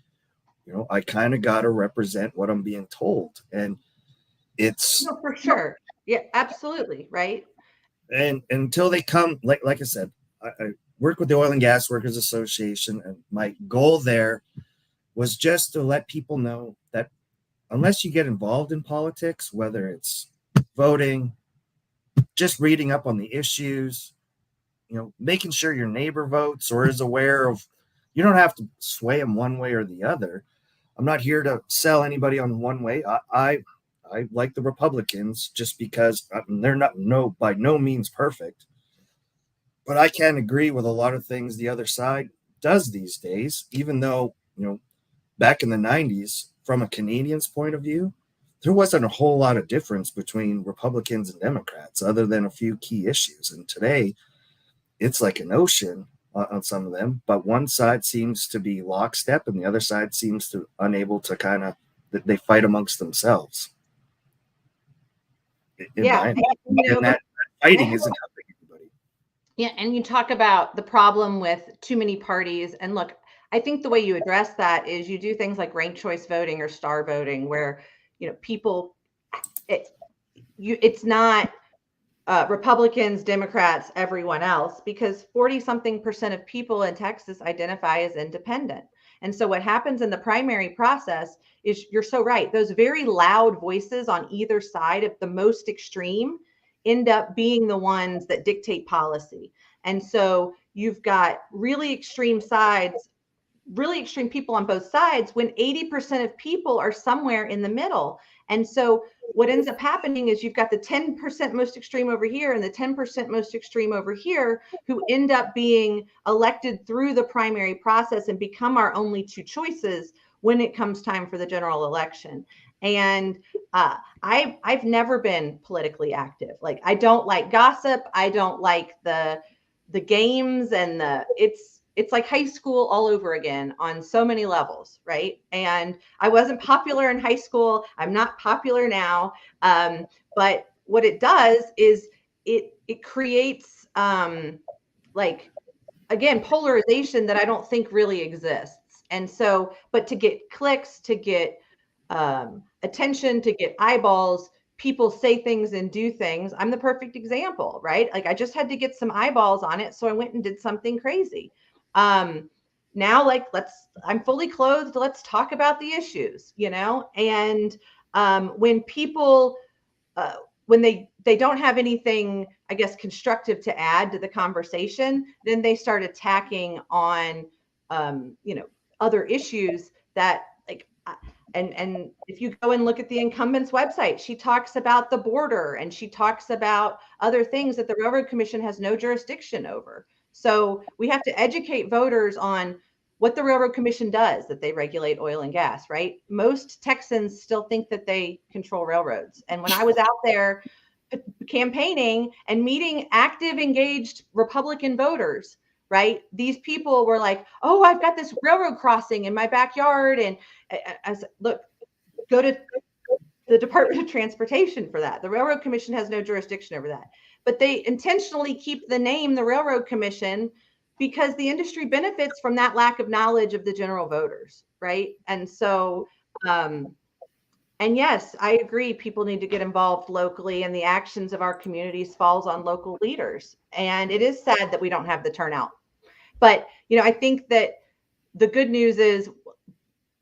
Speaker 1: I kind of got to represent what I'm being told. And it's
Speaker 2: No, for sure. Yeah, absolutely. Right.
Speaker 1: And until they come, like I said, I work with the Oil and Gas Workers Association, and my goal there was just to let people know that unless you get involved in politics, whether it's voting, just reading up on the issues, making sure your neighbor votes or is aware of, you don't have to sway them one way or the other. I'm not here to sell anybody on one way. I like the Republicans just because they're not by no means perfect, but I can't agree with a lot of things the other side does these days, even though, back in the 90s, from a Canadian's point of view, there wasn't a whole lot of difference between Republicans and Democrats other than a few key issues. And today it's like an ocean on some of them, but one side seems to be lockstep and the other side seems to unable to they fight amongst themselves. And that fighting isn't helping anybody.
Speaker 2: Yeah, and you talk about the problem with too many parties. And look, I think the way you address that is you do things like ranked choice voting or star voting, where people, it's not Republicans, Democrats, everyone else, because 40-something% of people in Texas identify as independent. And so what happens in the primary process is, you're so right, those very loud voices on either side of the most extreme end up being the ones that dictate policy. And so you've got really extreme sides, really extreme people on both sides, when 80% of people are somewhere in the middle. And so what ends up happening is you've got the 10% most extreme over here and the 10% most extreme over here, who end up being elected through the primary process and become our only two choices when it comes time for the general election. And I've never been politically active. Like, I don't like gossip. I don't like the games and it's like high school all over again on so many levels, right? And I wasn't popular in high school. I'm not popular now. But what it does is it creates like, again, polarization that I don't think really exists. And so, but to get clicks, to get attention, to get eyeballs, people say things and do things. I'm the perfect example, right? Like, I just had to get some eyeballs on it, so I went and did something crazy. Now, like, I'm fully clothed. Let's talk about the issues, And when people uh, when they don't have anything, I guess, constructive to add to the conversation, then they start attacking on other issues that, like, and if you go and look at the incumbent's website, she talks about the border and she talks about other things that the Railroad Commission has no jurisdiction over. So we have to educate voters on what the Railroad Commission does, that they regulate oil and gas, right? Most Texans still think that they control railroads. And when I was out there campaigning and meeting active, engaged Republican voters, right, these people were like, oh, I've got this railroad crossing in my backyard. And I said, look, go to the Department of Transportation for that. The Railroad Commission has no jurisdiction over that. But they intentionally keep the name the Railroad Commission because the industry benefits from that lack of knowledge of the general voters, right? And so, and yes, I agree, people need to get involved locally, and the actions of our communities falls on local leaders. And it is sad that we don't have the turnout. But, I think that the good news is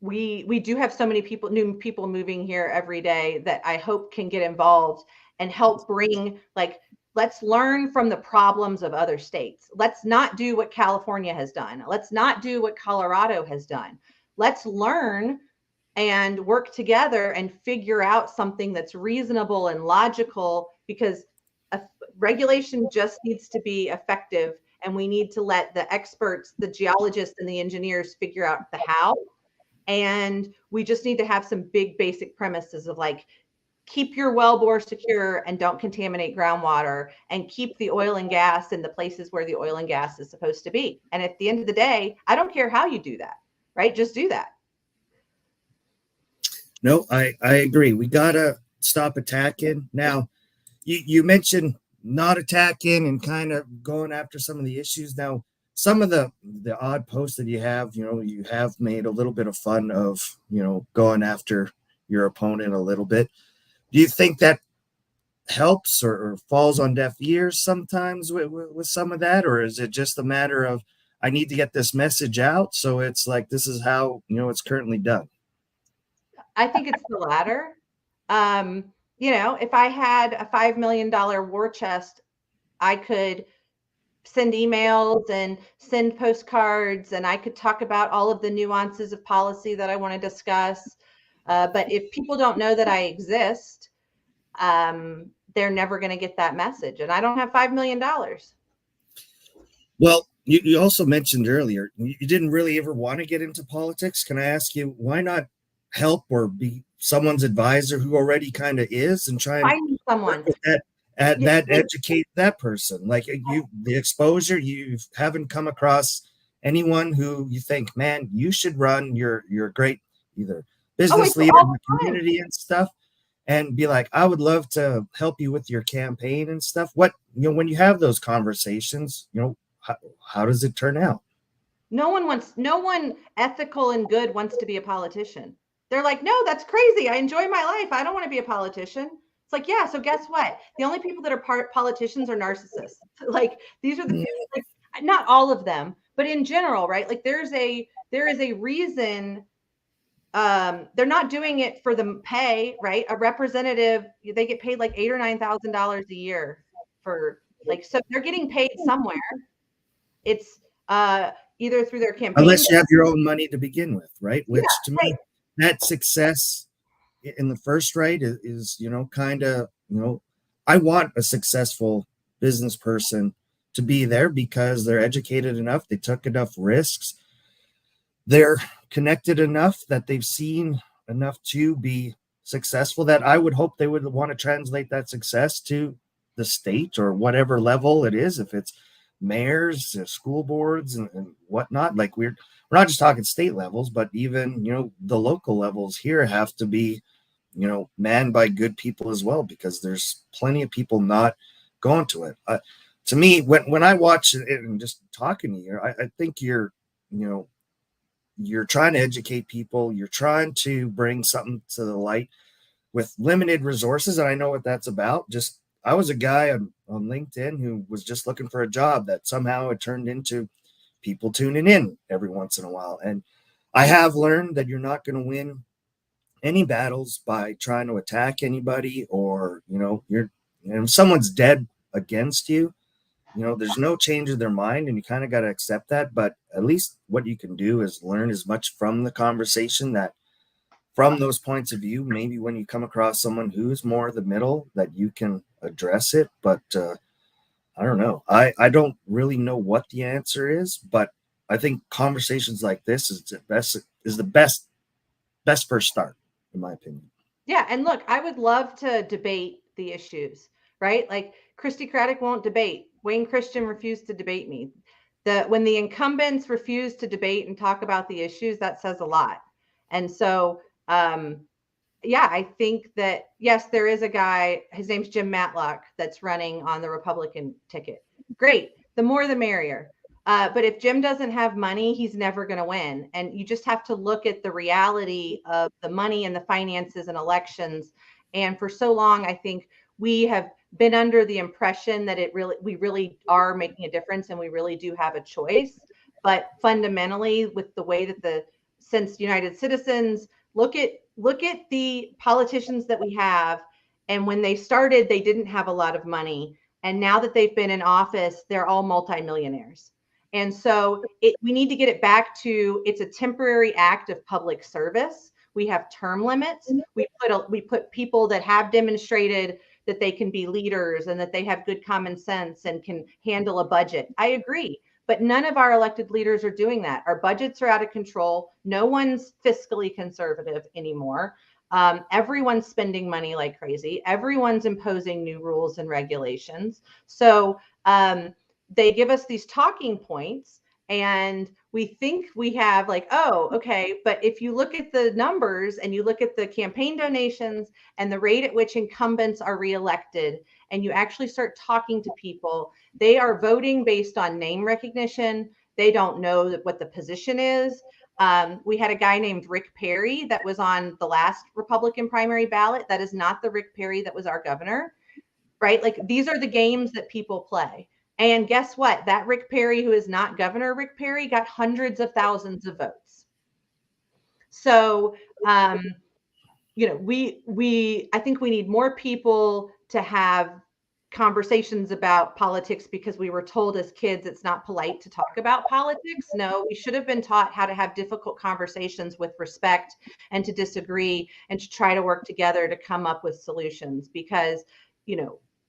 Speaker 2: we do have so many new people moving here every day that I hope can get involved and help bring, like, let's learn from the problems of other states. Let's not do what California has done. Let's not do what Colorado has done. Let's learn and work together and figure out something that's reasonable and logical, because regulation just needs to be effective. And we need to let the experts, the geologists and the engineers figure out the how. And we just need to have some big basic premises of, like, keep your well bore secure and don't contaminate groundwater, and keep the oil and gas in the places where the oil and gas is supposed to be. And at the end of the day, I don't care how you do that, right? Just do that.
Speaker 1: No, I agree. We gotta stop attacking. Now, you mentioned not attacking and kind of going after some of the issues. Now, some of the odd posts that you have made a little bit of fun of, going after your opponent a little bit. Do you think that helps or falls on deaf ears sometimes with some of that? Or is it just a matter of, I need to get this message out, so it's like, this is how, it's currently done?
Speaker 2: I think it's the latter. If I had a $5 million war chest, I could send emails and send postcards, and I could talk about all of the nuances of policy that I want to discuss. But if people don't know that I exist, they're never going to get that message. And I don't have $5 million.
Speaker 1: Well, you also mentioned earlier, you didn't really ever want to get into politics. Can I ask you, why not help or be someone's advisor who already kind of is, and try and
Speaker 2: Find someone
Speaker 1: that educate that person? Like, the exposure, you haven't come across anyone who you think, man, you should run, you're great, either business leader in the community and stuff, and be like, I would love to help you with your campaign and stuff. What, when you have those conversations, how does it turn out?
Speaker 2: No one ethical and good wants to be a politician. They're like, no, that's crazy. I enjoy my life. I don't want to be a politician. It's like, yeah, so guess what? The only people that are politicians are narcissists. Like, these are the people, like, not all of them, but in general, right? Like, there is a reason. They're not doing it for the pay, right? A representative, they get paid like $8,000 or $9,000 a year for, like, so they're getting paid somewhere. It's either through their campaign,
Speaker 1: Unless you have your own money to begin with, right? Which,
Speaker 2: yeah,
Speaker 1: to me, that success in the first right is kind of, I want a successful business person to be there because they're educated enough, they took enough risks, they're connected enough that they've seen enough to be successful that I would hope they would want to translate that success to the state or whatever level it is, if it's mayors, school boards, and whatnot. Like we're not just talking state levels, but even the local levels here have to be manned by good people as well, because there's plenty of people not going to it. To me, when I watch it and just talking to you, I think you're trying to educate people. You're trying to bring something to the light with limited resources. And I know what that's about. Just, I was a guy on LinkedIn who was just looking for a job that somehow it turned into people tuning in every once in a while. And I have learned that you're not going to win any battles by trying to attack anybody, or, if someone's dead against you, there's no change of their mind, and you kind of got to accept that. But at least what you can do is learn as much from the conversation, that from those points of view, maybe when you come across someone who's more the middle, that you can address it. But I don't know. I don't really know what the answer is, but I think conversations like this is the best first start, in my opinion.
Speaker 2: Yeah. And look, I would love to debate the issues, right? Like Christy Craddock won't debate. Wayne Christian refused to debate me. When the incumbents refuse to debate and talk about the issues, that says a lot. And so, yeah, I think that, yes, there is a guy, his name's Jim Matlock, that's running on the Republican ticket. Great. The more the merrier. But if Jim doesn't have money, he's never going to win. And you just have to look at the reality of the money and the finances and elections. And for so long, I think we have been under the impression that we really are making a difference, and we really do have a choice. But fundamentally, with the way that since United Citizens, look at the politicians that we have, and when they started, they didn't have a lot of money. And now that they've been in office, they're all multimillionaires. And so we need to get it back to, it's a temporary act of public service. We have term limits. We put people that have demonstrated that they can be leaders and that they have good common sense and can handle a budget. I agree. But none of our elected leaders are doing that. Our budgets are out of control. No one's fiscally conservative anymore. Everyone's spending money like crazy. Everyone's imposing new rules and regulations. So they give us these talking points, and we think we have like, oh, okay. But if you look at the numbers and you look at the campaign donations and the rate at which incumbents are reelected, and you actually start talking to people, they are voting based on name recognition. They don't know what the position is. We had a guy named Rick Perry that was on the last Republican primary ballot. That is not the Rick Perry that was our governor, right? Like, these are the games that people play. And guess what? That Rick Perry, who is not Governor Rick Perry, got hundreds of thousands of votes. So, I think we need more people to have conversations about politics, because we were told as kids it's not polite to talk about politics. No, we should have been taught how to have difficult conversations with respect, and to disagree, and to try to work together to come up with solutions. Because,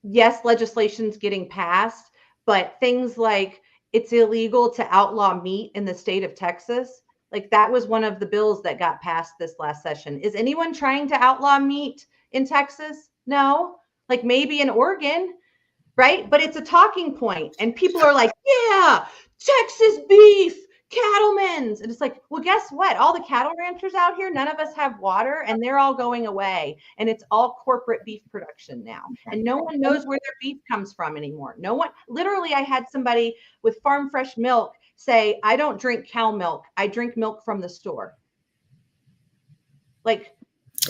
Speaker 2: yes, legislation's getting passed, but things like it's illegal to outlaw meat in the state of Texas. Like, that was one of the bills that got passed this last session. Is anyone trying to outlaw meat in Texas? No. Like, maybe in Oregon, right? But it's a talking point, and people are like, yeah, Texas beef, cattlemen's. And it's like, well, guess what? All the cattle ranchers out here, none of us have water, and they're all going away. And it's all corporate beef production now. And no one knows where their beef comes from anymore. No one, literally, I had somebody with farm fresh milk say, I don't drink cow milk. I drink milk from the store. Like,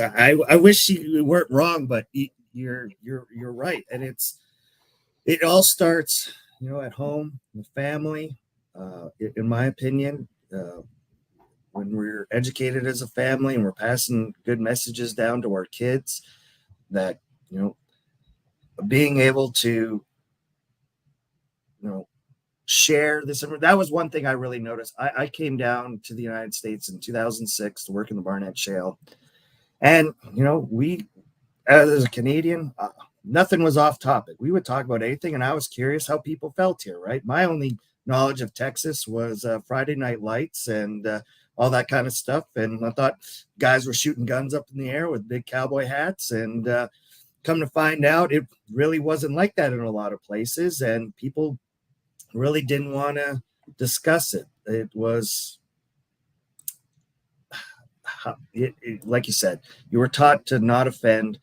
Speaker 1: I wish you weren't wrong, but you're right. And it all starts, at home, in the family. In my opinion, when we're educated as a family and we're passing good messages down to our kids, that, being able to, share this. That was one thing I really noticed. I came down to the United States in 2006 to work in the Barnett Shale. And, we, as a Canadian, nothing was off topic. We would talk about anything, and I was curious how people felt here, right? My only knowledge of Texas was Friday Night Lights and all that kind of stuff. And I thought guys were shooting guns up in the air with big cowboy hats. And come to find out, it really wasn't like that in a lot of places. And people really didn't want to discuss it. It was, like you said, you were taught to not offend,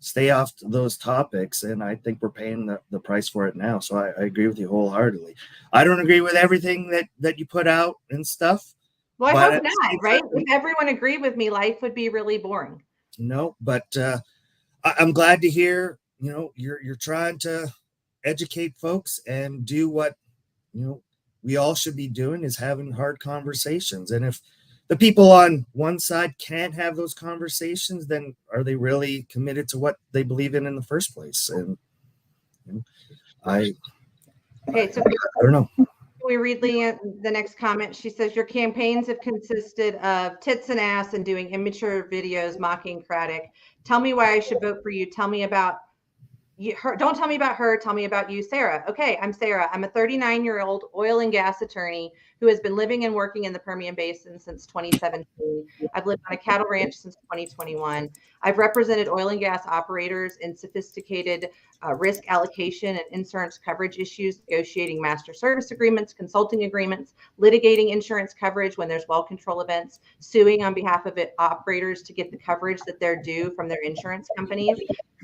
Speaker 1: stay off those topics, and I think we're paying the price for it now. So I agree with you wholeheartedly. I don't agree with everything that you put out and stuff.
Speaker 2: Well, I hope not, right? If everyone agreed with me, life would be really boring.
Speaker 1: No, but I'm glad to hear, you're trying to educate folks and do what, we all should be doing, is having hard conversations. And if the people on one side can't have those conversations, then are they really committed to what they believe in the first place? And I don't know.
Speaker 2: We read the next comment. She says, your campaigns have consisted of tits and ass and doing immature videos mocking Craddock. Tell me why I should vote for you. Tell me about her. Don't tell me about her. Tell me about you, Sarah. Okay, I'm Sarah. I'm a 39-year-old oil and gas attorney who has been living and working in the Permian Basin since 2017. I've lived on a cattle ranch since 2021. I've represented oil and gas operators in sophisticated risk allocation and insurance coverage issues, negotiating master service agreements, consulting agreements, litigating insurance coverage when there's well control events, suing on behalf of operators to get the coverage that they're due from their insurance companies.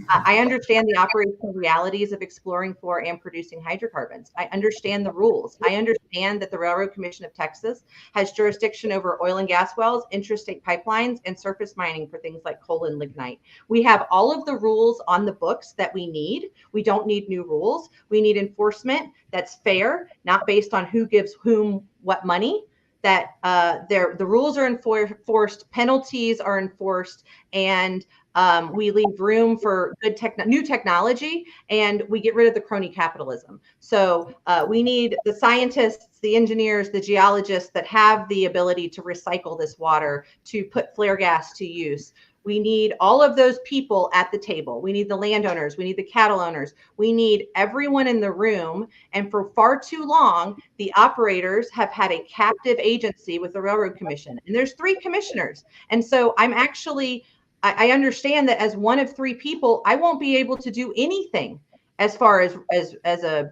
Speaker 2: I understand the operational realities of exploring for and producing hydrocarbons. I understand the rules. I understand that the Railroad Commission of Texas has jurisdiction over oil and gas wells, interstate pipelines, and surface mining for things like coal and lignite. We have all of the rules on the books that we need. We don't need new rules. We need enforcement that's fair, not based on who gives whom what money. That the rules are enforced, penalties are enforced, and we leave room for good new technology, and we get rid of the crony capitalism. So we need the scientists, the engineers, the geologists that have the ability to recycle this water, to put flare gas to use. We need all of those people at the table. We need the landowners. We need the cattle owners. We need everyone in the room. And for far too long, the operators have had a captive agency with the Railroad Commission. And there's 3 commissioners. And so I understand that as one of 3 people, I won't be able to do anything as far as a,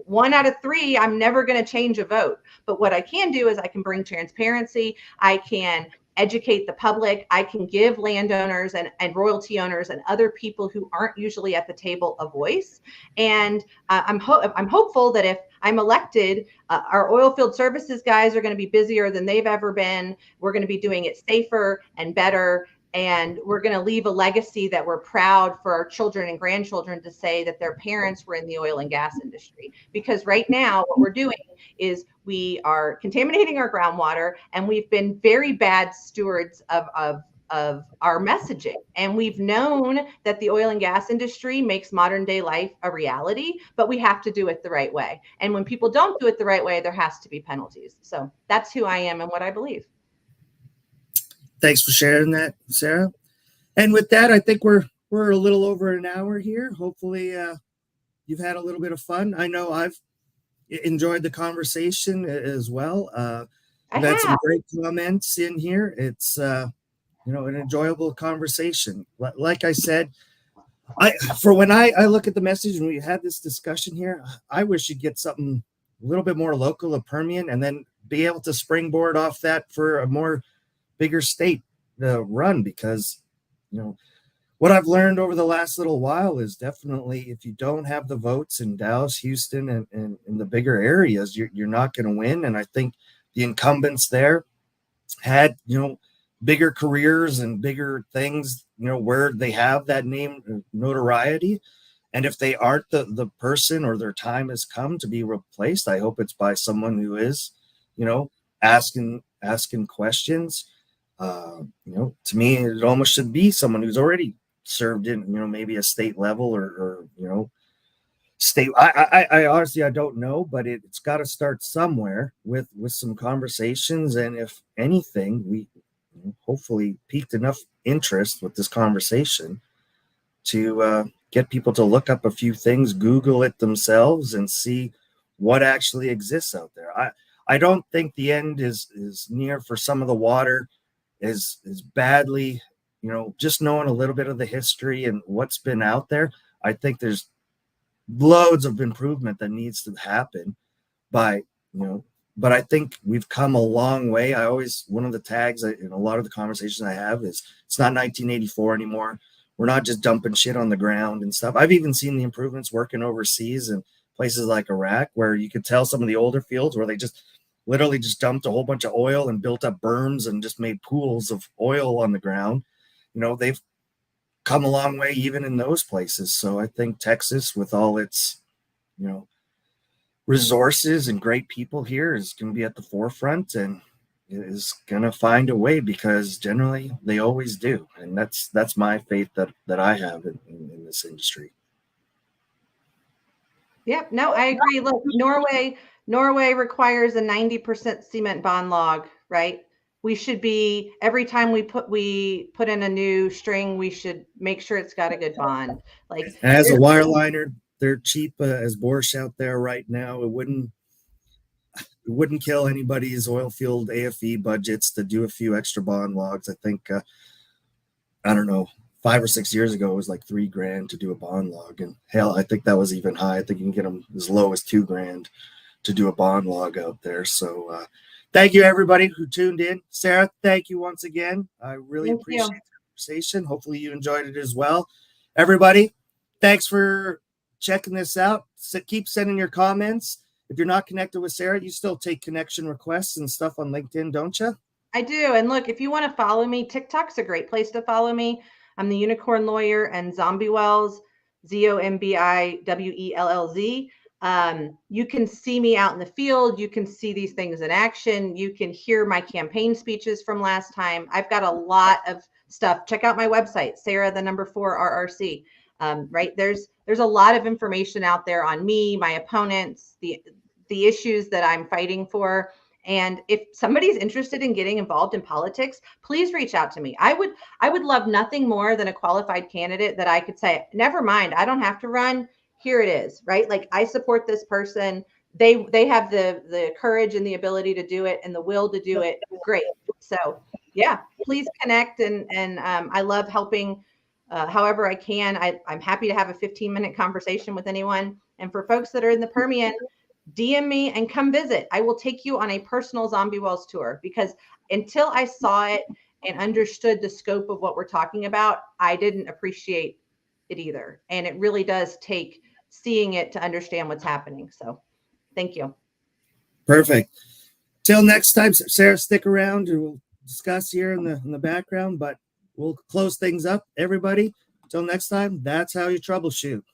Speaker 2: 1 out of 3, I'm never going to change a vote. But what I can do is I can bring transparency. I can educate the public. I can give landowners and royalty owners and other people who aren't usually at the table a voice. And I'm hopeful that if I'm elected, our oil field services guys are going to be busier than they've ever been. We're going to be doing it safer and better. And we're going to leave a legacy that we're proud for our children and grandchildren to say that their parents were in the oil and gas industry. Because right now, what we're doing is we are contaminating our groundwater, and we've been very bad stewards of our messaging. And we've known that the oil and gas industry makes modern day life a reality, but we have to do it the right way. And when people don't do it the right way, there has to be penalties. So that's who I am and what I believe.
Speaker 1: Thanks for sharing that, Sarah. And with that, I think we're a little over an hour here. Hopefully you've had a little bit of fun. I know I've enjoyed the conversation as well. I've had some great comments in here. It's an enjoyable conversation. Like I said, when I look at the message and we had this discussion here, I wish you'd get something a little bit more local of Permian, and then be able to springboard off that for a more bigger state run. Because what I've learned over the last little while is definitely, if you don't have the votes in Dallas, Houston, and in the bigger areas, you're not going to win. And I think the incumbents there had bigger careers and bigger things where they have that name notoriety. And if they aren't the person, or their time has come to be replaced, I hope it's by someone who is asking questions. To me, it almost should be someone who's already served in, maybe a state level or state. I honestly, I don't know, but it's got to start somewhere with some conversations. And if anything, we hopefully piqued enough interest with this conversation to get people to look up a few things, Google it themselves, and see what actually exists out there. I don't think the end is near for some of the water is badly, just knowing a little bit of the history and what's been out there. I think there's loads of improvement that needs to happen by, but I think we've come a long way. One of the tags in a lot of the conversations I have is it's not 1984 anymore. We're not just dumping shit on the ground and stuff. I've even seen the improvements working overseas in places like Iraq, where you could tell some of the older fields where they just literally just dumped a whole bunch of oil and built up berms and just made pools of oil on the ground. They've come a long way even in those places. So I think Texas, with all its, resources and great people here, is going to be at the forefront and is going to find a way, because generally they always do. And that's my faith that I have in this industry.
Speaker 2: Yep. No, I agree. Look, Norway requires a 90% cement bond log, right? We should be, every time we put in a new string, we should make sure it's got a good bond. Like,
Speaker 1: and as a wireliner, they're cheap as borscht out there right now. It wouldn't kill anybody's oil field AFE budgets to do a few extra bond logs. I think I don't know, 5 or 6 years ago it was like $3,000 to do a bond log, and hell, I think that was even high. I think you can get them as low as $2,000 to do a bond log out there. So thank you everybody who tuned in. Sarah, thank you once again. I really appreciate the conversation. Hopefully you enjoyed it as well. Everybody, thanks for checking this out. So keep sending your comments. If you're not connected with Sarah, you still take connection requests and stuff on LinkedIn, don't you?
Speaker 2: I do. And look, if you want to follow me, TikTok's a great place to follow me. I'm the Unicorn Lawyer and Zombie Wells, ZOMBIWELLZ. You can see me out in the field. You can see these things in action. You can hear my campaign speeches from last time. I've got a lot of stuff. Check out my website, Sarah, the number 4 RRC. Right. There's a lot of information out there on me, my opponents, the issues that I'm fighting for. And if somebody's interested in getting involved in politics, please reach out to me. I would love nothing more than a qualified candidate that I could say, never mind, I don't have to run. Here it is, right? Like, I support this person. They have the courage and the ability to do it and the will to do it. Great. So yeah, please connect. And I love helping however I can. I'm happy to have a 15-minute conversation with anyone. And for folks that are in the Permian, DM me and come visit. I will take you on a personal Zombie Wells tour, because until I saw it and understood the scope of what we're talking about, I didn't appreciate it either. And it really does take seeing it to understand what's happening. So thank you.
Speaker 1: Perfect. Till next time, Sarah, stick around and we'll discuss here in the background, but we'll close things up. Everybody, till next time, that's how you troubleshoot.